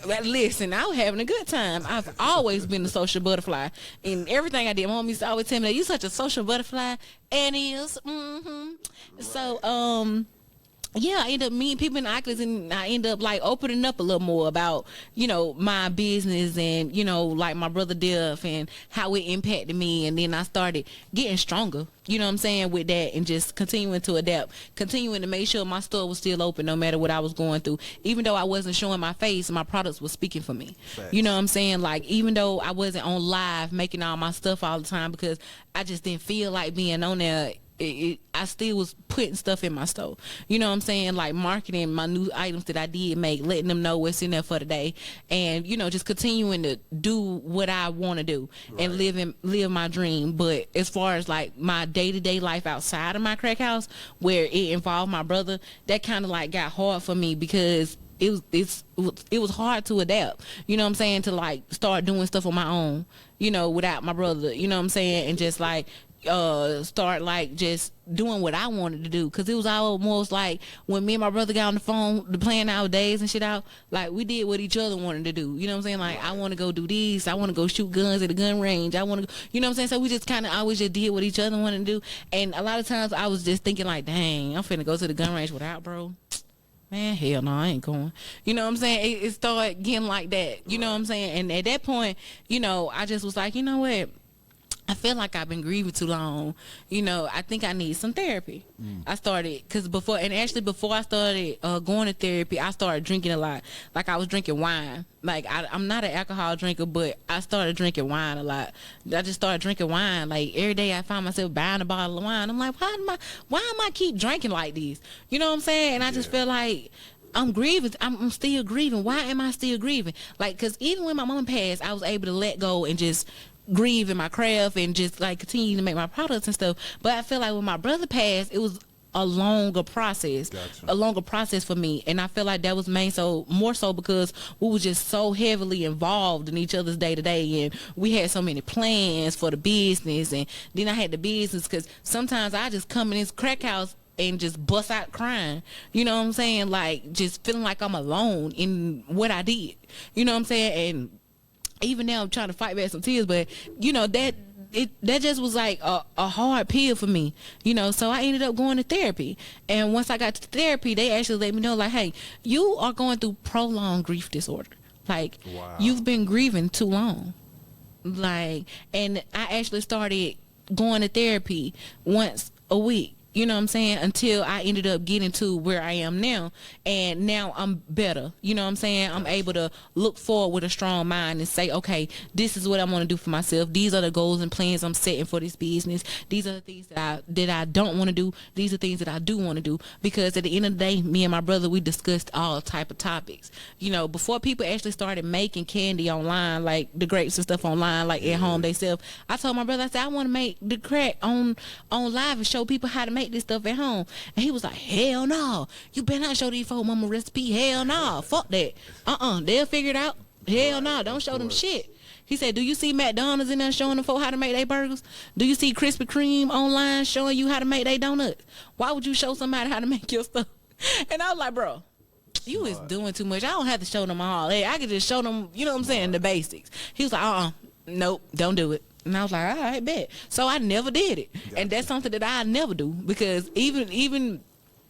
listen, I was having a good time. I've always been a social butterfly. In everything I did, my mom used to always tell me that you such a social butterfly. And is. So, yeah, I end up meeting people in Oculus, and I end up like opening up a little more about, you know, my business and, you know, like my brother death and how it impacted me. And then I started getting stronger, you know what I'm saying, with that, and just continuing to adapt, continuing to make sure my store was still open no matter what I was going through. Even though I wasn't showing my face, my products were speaking for me. Facts. You know what I'm saying? Like, even though I wasn't on live making all my stuff all the time because I just didn't feel like being on there, I still was putting stuff in my store. You know what I'm saying? Like marketing my new items that I did make, letting them know what's in there for the day, and, you know, just continuing to do what I want to do and live my dream. But as far as like my day-to-day life outside of my crack house, where it involved my brother, that kind of like got hard for me because it was hard to adapt, you know what I'm saying, to like start doing stuff on my own, you know, without my brother, you know what I'm saying, and just like start like just doing what I wanted to do, because it was almost like when me and my brother got on the phone to plan our days and shit out, like we did what each other wanted to do, you know what I'm saying, like I want to go do this, I want to go shoot guns at the gun range, I want to, you know what I'm saying, so we just kind of always just did what each other wanted to do. And a lot of times I was just thinking like, dang, I'm finna go to the gun range without bro. Man, hell no, I ain't going. You know what I'm saying? It started getting like that. You know what I'm saying? And at that point, you know, I just was like, you know what? I feel like I've been grieving too long. You know, I think I need some therapy. I started, because before I started going to therapy, I started drinking a lot. Like I was drinking wine. Like I'm not an alcohol drinker, but I started drinking wine a lot. I just started drinking wine. Like every day I find myself buying a bottle of wine. I'm like, why am I keep drinking like this? You know what I'm saying? And I just feel like I'm grieving. I'm still grieving. Why am I still grieving? Like, because even when my mom passed, I was able to let go and just grieve in my craft and just like continue to make my products and stuff. But I feel like when my brother passed, it was a longer process. Gotcha. A longer process for me. And I feel like that was more so because we were just so heavily involved in each other's day to day, and we had so many plans for the business. And then I had the business, because sometimes I just come in this crack house and just bust out crying, you know what I'm saying, like just feeling like I'm alone in what I did, you know what I'm saying. And even now I'm trying to fight back some tears, but you know that just was like a hard pill for me, you know. So I ended up going to therapy, and once I got to therapy, they actually let me know like, hey, you are going through prolonged grief disorder. Like, you've been grieving too long. Like, and I actually started going to therapy once a week. You know what I'm saying? Until I ended up getting to where I am now. And now I'm better. You know what I'm saying? I'm able to look forward with a strong mind and say, okay, this is what I want to do for myself. These are the goals and plans I'm setting for this business. These are the things that I don't want to do. These are things that I do want to do. Because at the end of the day, me and my brother, we discussed all type of topics. You know, before people actually started making candy online, like the grapes and stuff online, like at home themselves, I told my brother, I said, I want to make the crack on live and show people how to make this stuff at home. And he was like, hell no, you better not show these folk mama recipe. Hell no, fuck that. They'll figure it out. Hell no, don't show them shit. He said, do you see McDonald's in there showing them folk how to make their burgers? Do you see Krispy Kreme online showing you how to make their donuts? Why would you show somebody how to make your stuff? And I was like, bro, you is doing too much. I don't have to show them all. Hey, I could just show them, you know what I'm saying, the basics. He was like, nope, don't do it. And I was like, all right, bet. So I never did it. Gotcha. And that's something that I never do, because even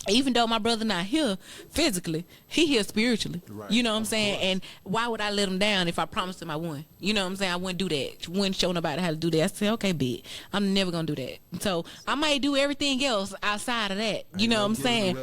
though my brother not here physically, he here spiritually. Right. You know what I'm saying? And why would I let him down if I promised him I wouldn't? You know what I'm saying? I wouldn't do that. Wouldn't show nobody how to do that. I said, okay, bet. I'm never going to do that. So I might do everything else outside of that. You know what I'm saying?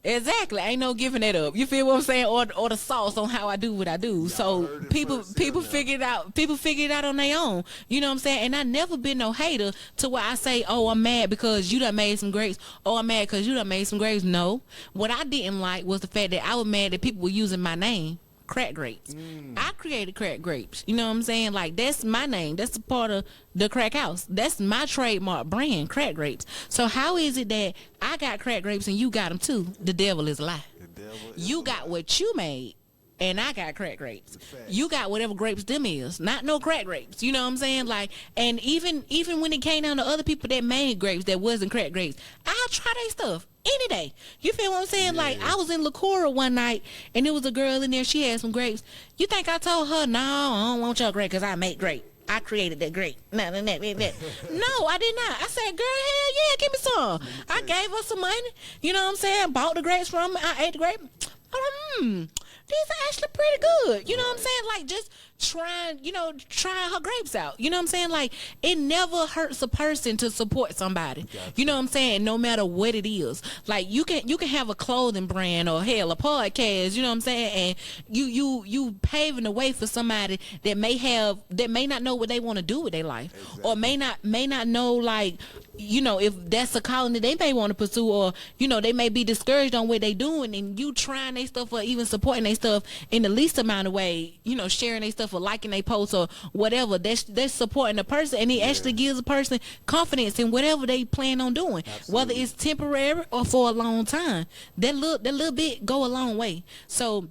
Exactly. Ain't no giving that up. You feel what I'm saying? Or the sauce on how I do what I do. Yeah, so people figure it out. People figure it out on their own. You know what I'm saying? And I never been no hater to where I say, oh, I'm mad because you done made some grapes. Oh, I'm mad because you done made some grapes. No. What I didn't like was the fact that I was mad that people were using my name. crack grapes. I created crack grapes. You know what I'm saying? Like, that's my name. That's a part of the crack house. That's my trademark brand, crack grapes. So how is it that I got crack grapes and you got them too? The devil is a lie. You got what you made, and I got crack grapes. You got whatever grapes them is, not no crack grapes. You know what I'm saying? Like, and even when it came down to other people that made grapes that wasn't crack grapes, I'll try their stuff any day. You feel what I'm saying? Yeah. Like, I was in LaCora one night, and there was a girl in there. She had some grapes. You think I told her, no, I don't want your grape because I make grape. I created that grape. No, I did not. I said, girl, hell yeah, give me some. I gave her some money. You know what I'm saying? Bought the grapes from her. I ate the grape. These are actually pretty good. You know what I'm saying? Like, just trying her grapes out. You know what I'm saying? Like, it never hurts a person to support somebody. Gotcha. You know what I'm saying? No matter what it is. Like, you can have a clothing brand or hell, a podcast, you know what I'm saying? And you paving the way for somebody that may not know what they want to do with their life. Exactly. Or may not know, like, you know, if that's a calling that they may want to pursue, or, you know, they may be discouraged on what they doing, and you trying their stuff or even supporting their stuff in the least amount of way, you know, sharing their stuff or liking their posts or whatever, that's supporting the person, and it actually gives a person confidence in whatever they plan on doing. Absolutely. Whether it's temporary or for a long time. That little bit go a long way. So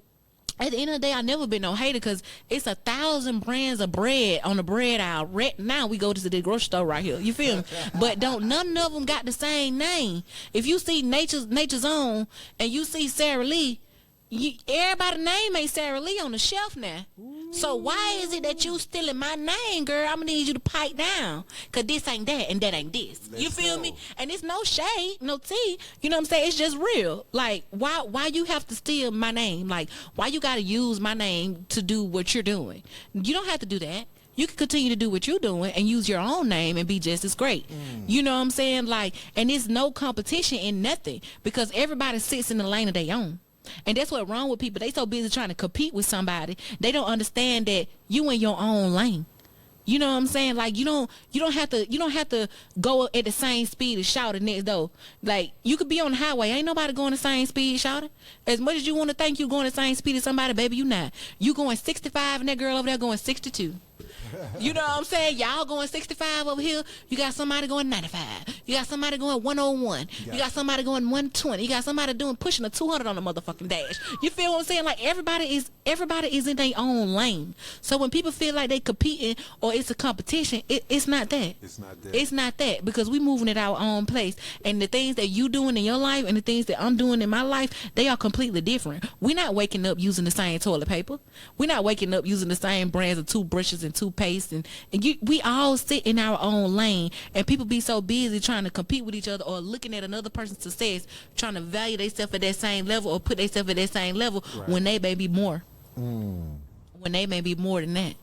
at the end of the day, I never been no hater, because it's 1,000 brands of bread on the bread aisle. Right now, we go to the grocery store right here. You feel me? But none of them got the same name. If you see Nature's Own and you see Sara Lee, everybody's name ain't Sara Lee on the shelf now. Ooh. So why is it that you stealing my name, girl? I'm gonna need you to pipe down, cause this ain't that and that ain't this. You feel me? And it's no shade, no tea. You know what I'm saying? It's just real. Like, why you have to steal my name? Like, why you gotta use my name to do what you're doing? You don't have to do that. You can continue to do what you're doing and use your own name and be just as great. You know what I'm saying? Like, and it's no competition in nothing, because everybody sits in the lane of their own. And that's what's wrong with people. They so busy trying to compete with somebody, they don't understand that you in your own lane. You know what I'm saying? Like, you don't have to go at the same speed as shouting next door. Like, you could be on the highway, ain't nobody going the same speed shouting. As much as you want to think you going the same speed as somebody, baby, you not. You going 65 and that girl over there going 62. You know what I'm saying? Y'all going 65 over here. You got somebody going 95. You got somebody going 101. You got somebody going 120. You got somebody pushing a 200 on the motherfucking dash. You feel what I'm saying? Like, everybody is in their own lane. So when people feel like they competing or it's a competition, it's not that. It's not that, because we moving at our own pace. And the things that you doing in your life and the things that I'm doing in my life, they are completely different. We're not waking up using the same toilet paper. We're not waking up using the same brands of toothbrushes and toothpaste, and we all sit in our own lane, and people be so busy trying to compete with each other or looking at another person's success, trying to value themselves at that same level or put themselves at that same level, right, when they may be more. When they may be more than that.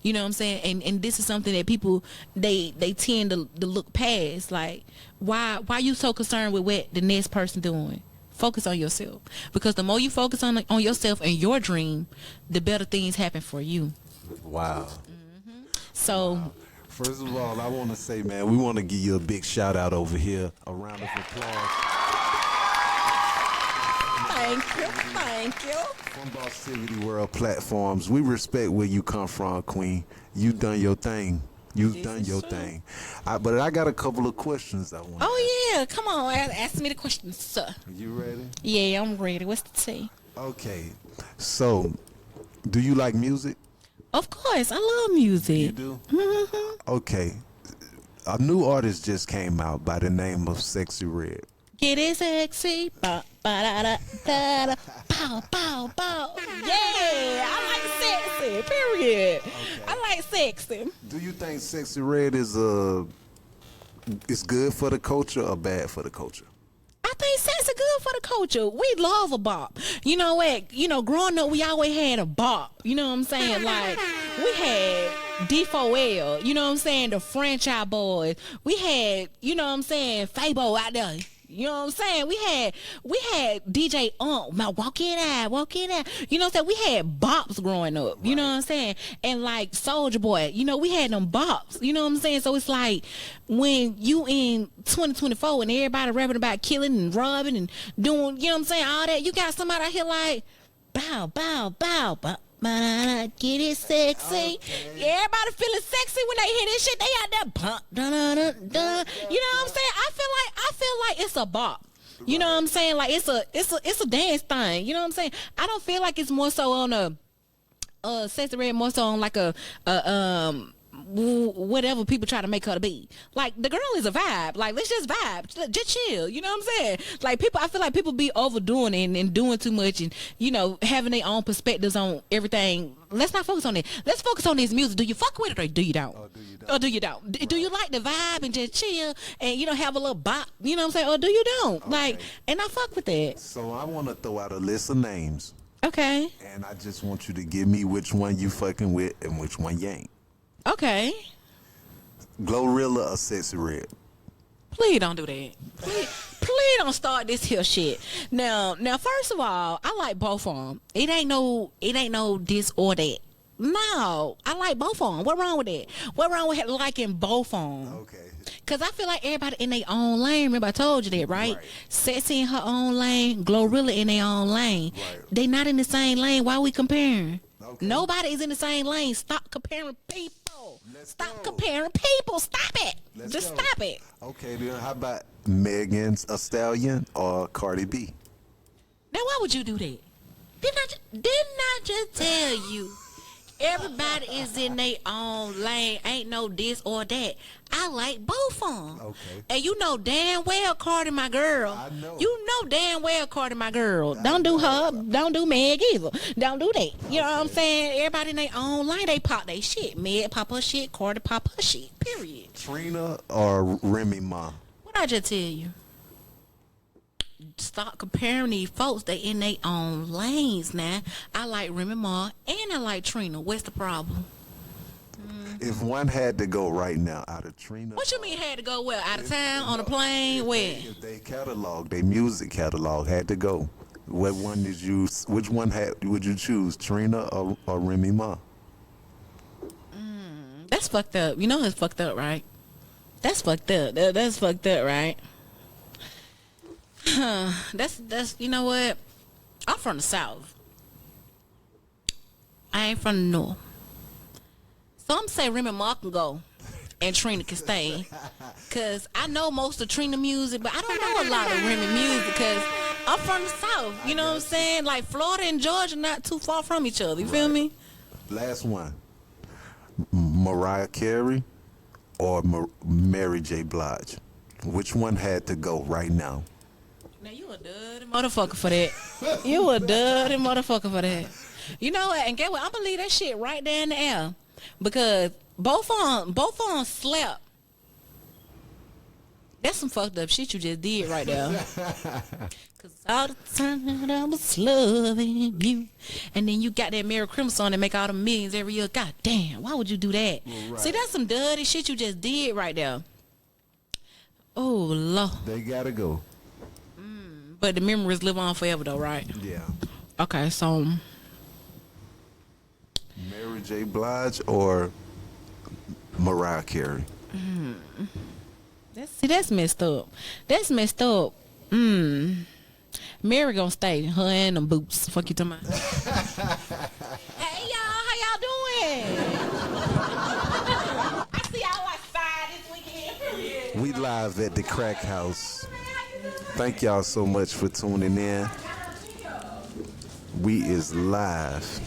You know what I'm saying? And this is something that people they tend to look past. Like, why you so concerned with what the next person doing? Focus on yourself, because the more you focus on yourself and your dream, the better things happen for you. Wow. So, wow. First of all, I want to say, man, we want to give you a big shout out over here. A round of applause. Thank you. From Bosstiviti World Platforms, we respect where you come from, Queen. You done your thing. You've done your thing. But I got a couple of questions I want. Oh yeah, come on, ask me the questions, sir. You ready? Yeah, I'm ready. What's the tea? Okay, so do you like music? Of course, I love music. You do? Mm-hmm. Okay, a new artist just came out by the name of Sexy Red. Get it sexy, ba ba da da da da, pow pow pow. Yeah, I like sexy. Period. Okay. I like sexy. Do you think Sexy Red is good for the culture or bad for the culture? I think sex is good for the culture. We love a bop. You know what? You know, growing up, we always had a bop. You know what I'm saying? Like, we had D4L. You know what I'm saying? The Franchise Boys. We had, you know what I'm saying, Fabo out there. You know what I'm saying? We had DJ Walk It Out. You know what I'm saying? We had bops growing up. You know what I'm saying? And like Soulja Boy, you know, we had them bops. You know what I'm saying? So it's like when you in 2024 and everybody rapping about killing and robbing and doing, you know what I'm saying, all that, you got somebody out here like, bow, bow, bow, bow. Get it sexy. Yeah, everybody feeling sexy when they hear this shit. They out there bump, dun, dun, dun, dun. You know what I'm saying? I feel like it's a bop. You know what I'm saying? Like it's a dance thing. You know what I'm saying? I don't feel like it's more so on a sexy red, more so on like a whatever people try to make her to be. Like the girl is a vibe. Like let's just vibe, just chill. You know what I'm saying? Like people, I feel like people be overdoing it and doing too much, and you know having their own perspectives on everything. Let's not focus on it. Let's focus on this music. Do you fuck with it or do you don't? Or do you don't? Do you like the vibe and just chill and you know have a little bop? You know what I'm saying? Or do you don't? Like, and I fuck with that. So I want to throw out a list of names. Okay. And I just want you to give me which one you fucking with and which one you ain't. Okay. Glorilla or Sexy Red? Please don't do that. Please don't start this here shit. Now, first of all, I like both of them. It ain't no this or that. No, I like both of them. What wrong with that? What wrong with liking both of them? Okay. Cause I feel like everybody in their own lane. Remember I told you that, right? Sexy in her own lane, Glorilla in their own lane. Right. They not in the same lane. Why we comparing? Okay. Nobody is in the same lane. Stop comparing people. Stop go. comparing people. Stop it. Just go. stop it. Okay, then how about Megan Thee Stallion or Cardi B? Now why would you do that? Didn't I just tell you? Everybody is in their own lane. Ain't no this or that. I like both of them. Okay. And you know damn well Cardi my girl. I know. You know damn well Cardi my girl. Don't do her. Don't do Meg either. Don't do that. You know what I'm saying? Everybody in their own lane. They pop their shit. Meg pop her shit. Cardi pop her shit. Period. Trina or Remy Ma? What I just tell you? Stop comparing these folks. They in their own lanes now. I like Remy Ma and I like Trina. What's the problem? If one had to go right now out of Trina. What you mean had to go where? Out of town? On a plane? Where? If they catalog, their music catalog had to go. What one did you? Which one would you choose, Trina or Remy Ma? That's fucked up. You know it's fucked up, right? That's fucked up. That's fucked up, right? That's you know what? I'm from the South. I ain't from the North. So I'm saying Remy Ma can go and Trina can stay. Cause I know most of Trina music, but I don't know a lot of Remy music cause I'm from the South. You know what I'm saying? Like Florida and Georgia not too far from each other. You feel me? Last one. Mariah Carey or Mary J. Blige? Which one had to go right now? Now you a dirty motherfucker for that. You a dirty motherfucker for that. You know what? And get what? I'm gonna leave that shit right there in the air because both on slept. That's some fucked up shit you just did right there. Cause all the time I was loving you, and then you got that Merry Christmas song that make all the millions every year. God damn, why would you do that? Right. See, that's some dirty shit you just did right there. Oh Lord. They gotta go. But the memories live on forever, though, right? Yeah. Okay, so Mary J. Blige or Mariah Carey? That's messed up. That's messed up. Mary gonna stay. Her and them boots. Fuck you talking about. Hey y'all, how y'all doing? I see y'all outside this weekend. We live at the Crack House. Thank y'all so much for tuning in. We is live.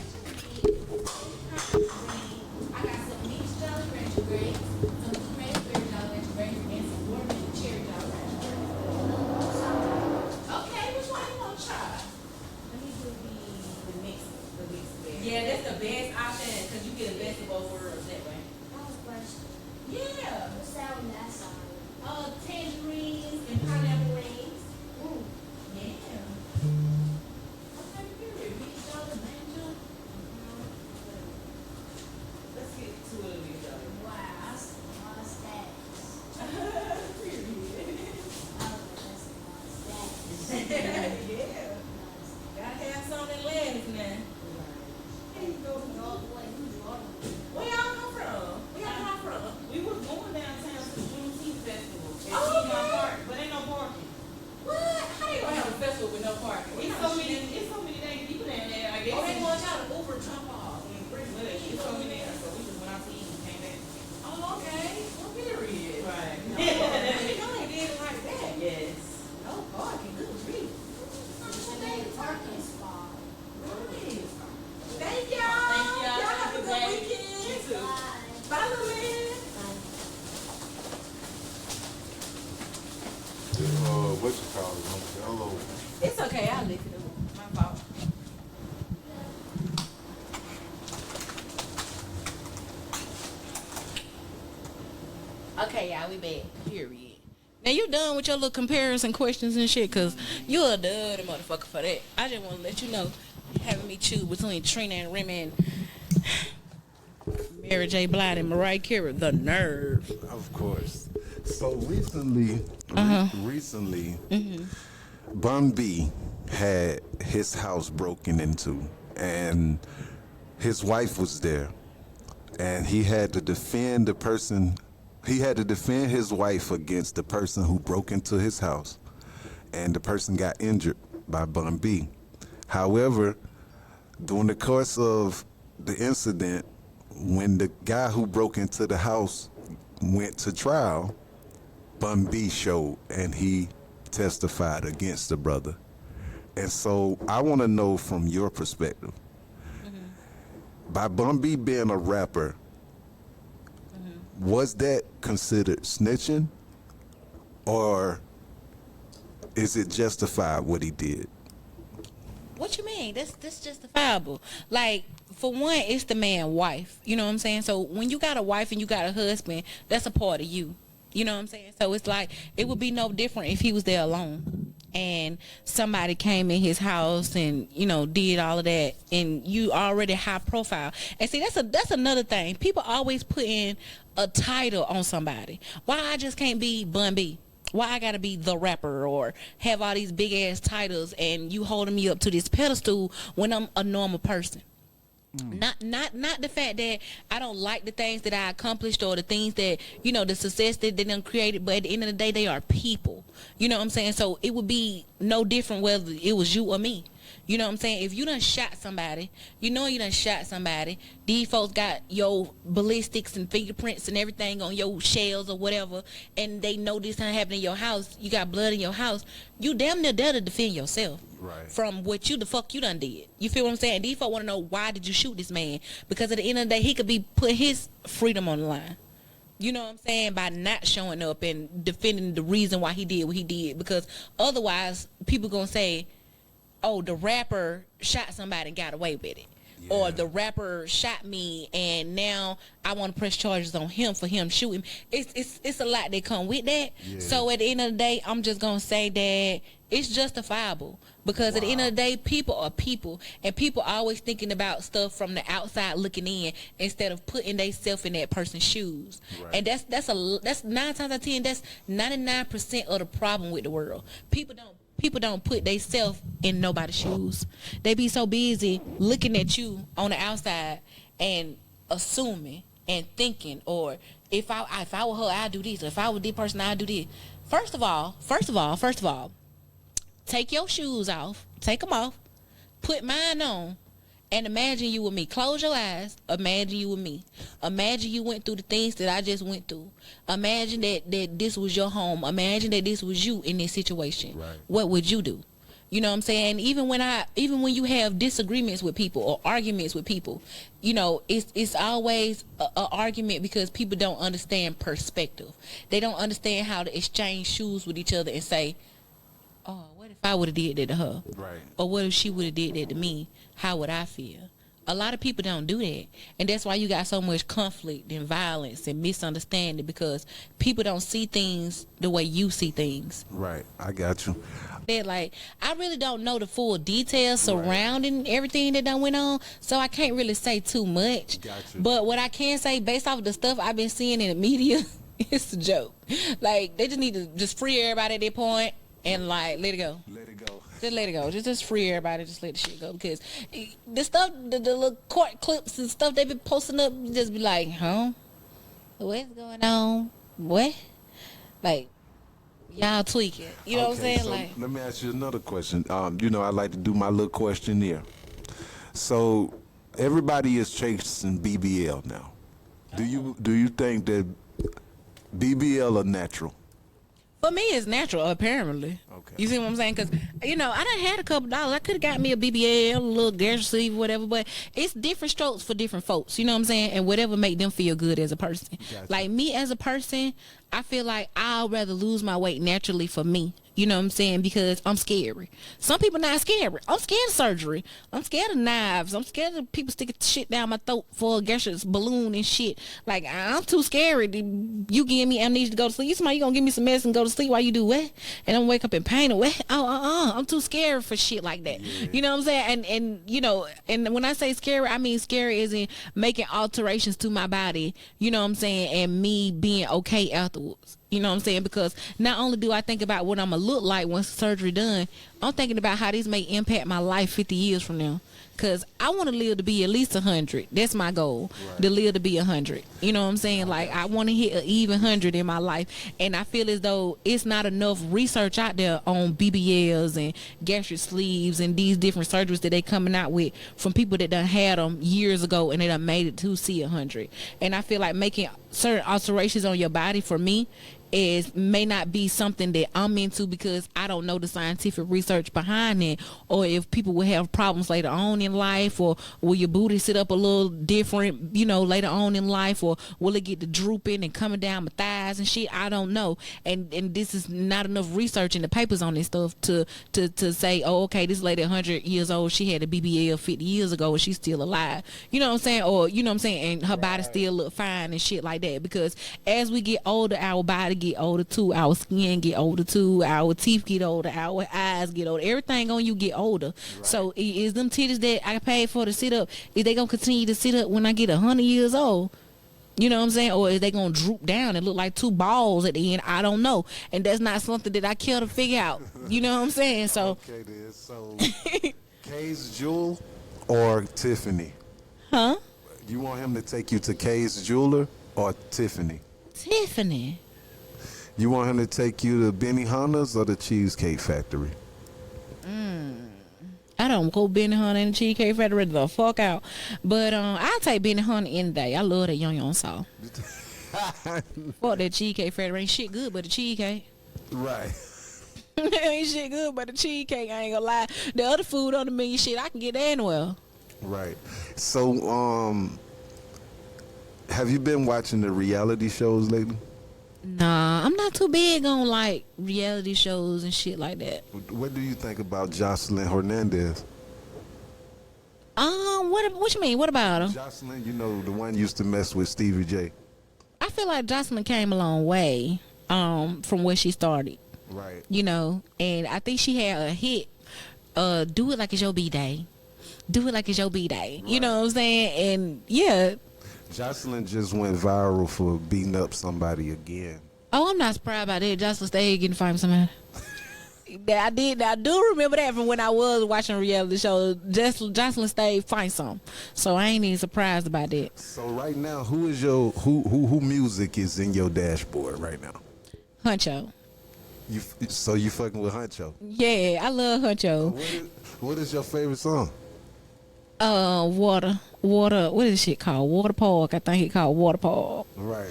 I got some peach jelly ranch grapes, some raspberry jelly ranch grapes, and some watermelon cherry jelly ranch grapes. Okay, which one you want to try? Let me do the mixed berry. Yeah, that's the best option because you get the best of both worlds that way. Yeah. What's that on that side? Tangerines and pineapple rings. Ooh. Yeah. Okay, period. Peach jelly, mango. Let's get two of these. Wow, that's a lot of stacks. Yeah. Gotta have some in legs now. There you go. All the way. Where y'all come from? Where y'all come from? We was going downtown to the Juneteenth festival. Oh, Park, but ain't no parking. I got an Uber jump off. Pretty much. You told me that, so we just went out to eat and came back. Oh, okay. Well, period. Right. No, you only did it like that. Yes. No parking. Good grief. Parking spot. Right. Thank y'all. Thank y'all. Y'all have a good You weekend. too. Bye, little man. What you call it? Hello. It's okay. I'll lift it up. My fault. Okay, y'all, we back. Period. Now you done with your little comparison questions and shit, cause you a dirty motherfucker for that. I just want to let you know, having me choose between Trina and Remy and Mary J. Blige and Mariah Carey, the nerve. Of course. So recently, Bun B had his house broken into, and his wife was there, and he had to defend the person. He had to defend his wife against the person who broke into his house, and the person got injured by Bun B. However, during the course of the incident, when the guy who broke into the house went to trial, Bun B showed and he testified against the brother. And so I want to know from your perspective, by Bun B being a rapper, was that considered snitching, or is it justified what he did? What you mean? That's justifiable. Like, for one, it's the man's wife. You know what I'm saying? So when you got a wife and you got a husband, that's a part of you. You know what I'm saying? So it's like, it would be no different if he was there alone and somebody came in his house and, you know, did all of that, and you already high profile. And see, that's another thing. People always put in a title on somebody. Why I just can't be Bun B? Why I gotta be the rapper or have all these big ass titles and you holding me up to this pedestal when I'm a normal person? Not the fact that I don't like the things that I accomplished or the things that, you know, the success that they done created, but at the end of the day, they are people. You know what I'm saying? So it would be no different whether it was you or me. You know what I'm saying? If you done shot somebody, you know you done shot somebody. These folks got your ballistics and fingerprints and everything on your shells or whatever, and they know this done happened in your house. You got blood in your house. You damn near there to defend yourself. Right. From what you done did. You feel what I'm saying? These folks want to know, why did you shoot this man? Because at the end of the day, he could be put his freedom on the line. You know what I'm saying? By not showing up and defending the reason why he did what he did. Because otherwise, people gonna say, oh, the rapper shot somebody and got away with it. Yeah. Or the rapper shot me and now I want to press charges on him for him shooting. It's a lot that come with that. Yeah. So at the end of the day, I'm just going to say that it's justifiable. Because at the end of the day, people are people. And people are always thinking about stuff from the outside looking in instead of putting themselves in that person's shoes. Right. And that's 9 times out of 10, that's 99% of the problem with the world. People don't put themselves in nobody's shoes. They be so busy looking at you on the outside and assuming and thinking, or if I were her, I'd do this. Or if I were this person, I'd do this. First of all, take your shoes off. Take them off. Put mine on. And imagine you with me. Close your eyes. Imagine you with me. Imagine you went through the things that I just went through. Imagine that this was your home. Imagine that this was you in this situation. Right. What would you do? You know what I'm saying? Even when you have disagreements with people or arguments with people, you know, it's always a argument because people don't understand perspective. They don't understand how to exchange shoes with each other and say, oh, what if I would have did that to her? Right. Or what if she would have did that to me? How would I feel? A lot of people don't do that. And that's why you got so much conflict and violence and misunderstanding, because people don't see things the way you see things. Right. I got you. Like, I really don't know the full details surrounding everything that done went on, so I can't really say too much. Gotcha. But what I can say, based off of the stuff I've been seeing in the media, it's a joke. Like, they just need to just free everybody at that point and, like, let it go. Let it go. Just let it go. Just free everybody. Just let the shit go. Because the stuff, the little court clips and stuff they been posting up, you just be like, huh? What's going on? What? Like, y'all tweaking. You know what I'm saying? So like, let me ask you another question. You know, I like to do my little questionnaire. So everybody is chasing BBL now. Do you think that BBL are natural? For me, it's natural, apparently. Okay. You see what I'm saying? Because, I done had a couple dollars. I could have got me a BBL, a little gastric sleeve, whatever, but it's different strokes for different folks. You know what I'm saying? And whatever make them feel good as a person. Gotcha. Like me as a person, I feel like I'd rather lose my weight naturally for me. You know what I'm saying? Because I'm scary. Some people not scary. I'm scared of surgery. I'm scared of knives. I'm scared of people sticking shit down my throat for a gaseous balloon and shit. Like, I'm too scary. You give me amnesia to go to sleep. You somebody, you gonna give me some medicine and go to sleep while you do what? And I'm wake up in pain or what? I'm too scared for shit like that. Yeah. You know what I'm saying? And when I say scary, I mean scary as in making alterations to my body. You know what I'm saying? And me being okay afterwards. You know what I'm saying? Because not only do I think about what I'm going to look like once the surgery done, I'm thinking about how this may impact my life 50 years from now. Because I want to live to be at least 100. That's my goal, right. To live to be 100. You know what I'm saying? Like, I want to hit an even 100 in my life. And I feel as though it's not enough research out there on BBLs and gastric sleeves and these different surgeries that they coming out with from people that done had them years ago and they done made it to see 100. And I feel like making certain alterations on your body, for me, may not be something that I'm into because I don't know the scientific research behind it, or if people will have problems later on in life, or will your booty sit up a little different, later on in life, or will it get to drooping and coming down my thighs and shit. I don't know, and this is not enough research in the papers on this stuff to say, oh, okay, this lady 100 years old, she had a BBL 50 years ago and she's still alive. You know what I'm saying? Or you know what I'm saying? And her body still look fine and shit like that. Because as we get older, our body get older too, our skin get older too, our teeth get older, our eyes get older, everything on you get older. Right. So is them titties that I paid for to sit up, is they gonna continue to sit up when I get 100 years old? You know what I'm saying? Or is they gonna droop down and look like two balls at the end? I don't know, and that's not something that I care to figure out. You know what I'm saying? So okay, then. So Kay's Jewel or Tiffany? Huh? You want him to take you to Kay's Jeweler or Tiffany? Tiffany. You want him to take you to Benihana's or the Cheesecake Factory? I don't go Benihana and the Cheesecake Factory the fuck out. But I'll take Benihana any day. I love that young sauce. Fuck that Cheesecake Factory. Ain't shit good but the cheesecake. Right. Ain't shit good but the cheesecake. I ain't gonna lie. The other food on the menu, shit, I can get that anywhere. Right. So, have you been watching the reality shows lately? Nah, I'm not too big on like reality shows and shit like that. What do you think about Jocelyn Hernandez? What you mean? What about her? Jocelyn, the one used to mess with Stevie J. I feel like Jocelyn came a long way from where she started. Right. And I think she had a hit, Do It Like It's Your B-Day. Do it like it's your B-Day. Right. You know what I'm saying? And yeah. Jocelyn just went viral for beating up somebody again. Oh, I'm not surprised about that. Jocelyn stayed getting fight with somebody. I do remember that from when I was watching reality shows. Jocelyn stayed fight some. So I ain't even surprised about that. So right now, who is your who music is in your dashboard right now? Huncho. So you fucking with Huncho? Yeah, I love Huncho. What is your favorite song? Water. What is this shit called? Water Park. I think it called Water Park. Right.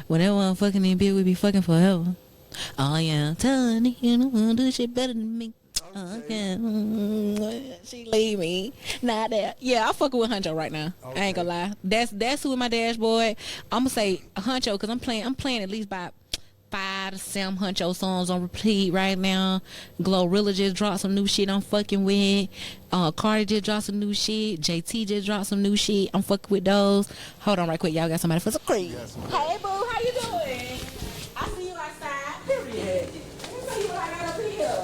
Whenever I'm fucking in bed, we be fucking forever. Oh yeah, I'm telling you, don't wanna do shit better than me. Okay. She leave me. Not that. Yeah, I fucking with Huncho right now. Okay. I ain't gonna lie. That's who in my dashboard. I'm gonna say Huncho because I'm playing at least about 5 to 7 Huncho songs on repeat right now. Glorilla just dropped some new shit I'm fucking with. Cardi just dropped some new shit. JT just dropped some new shit. I'm fucking with those. Hold on right quick. Y'all got somebody for some cream. Hey, boo. How you doing? I see you outside. Period. Let me tell you what I got up here.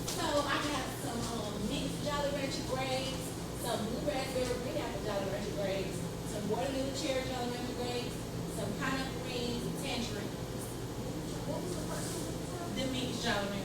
So I got some mixed Jolly Rancher grapes, some blue raspberry green apple Jolly Rancher grapes, some watermelon cherry Jolly Rancher grapes, some pineapple greens, and tangerines. What was the first one? The mixed Jolly Rancher.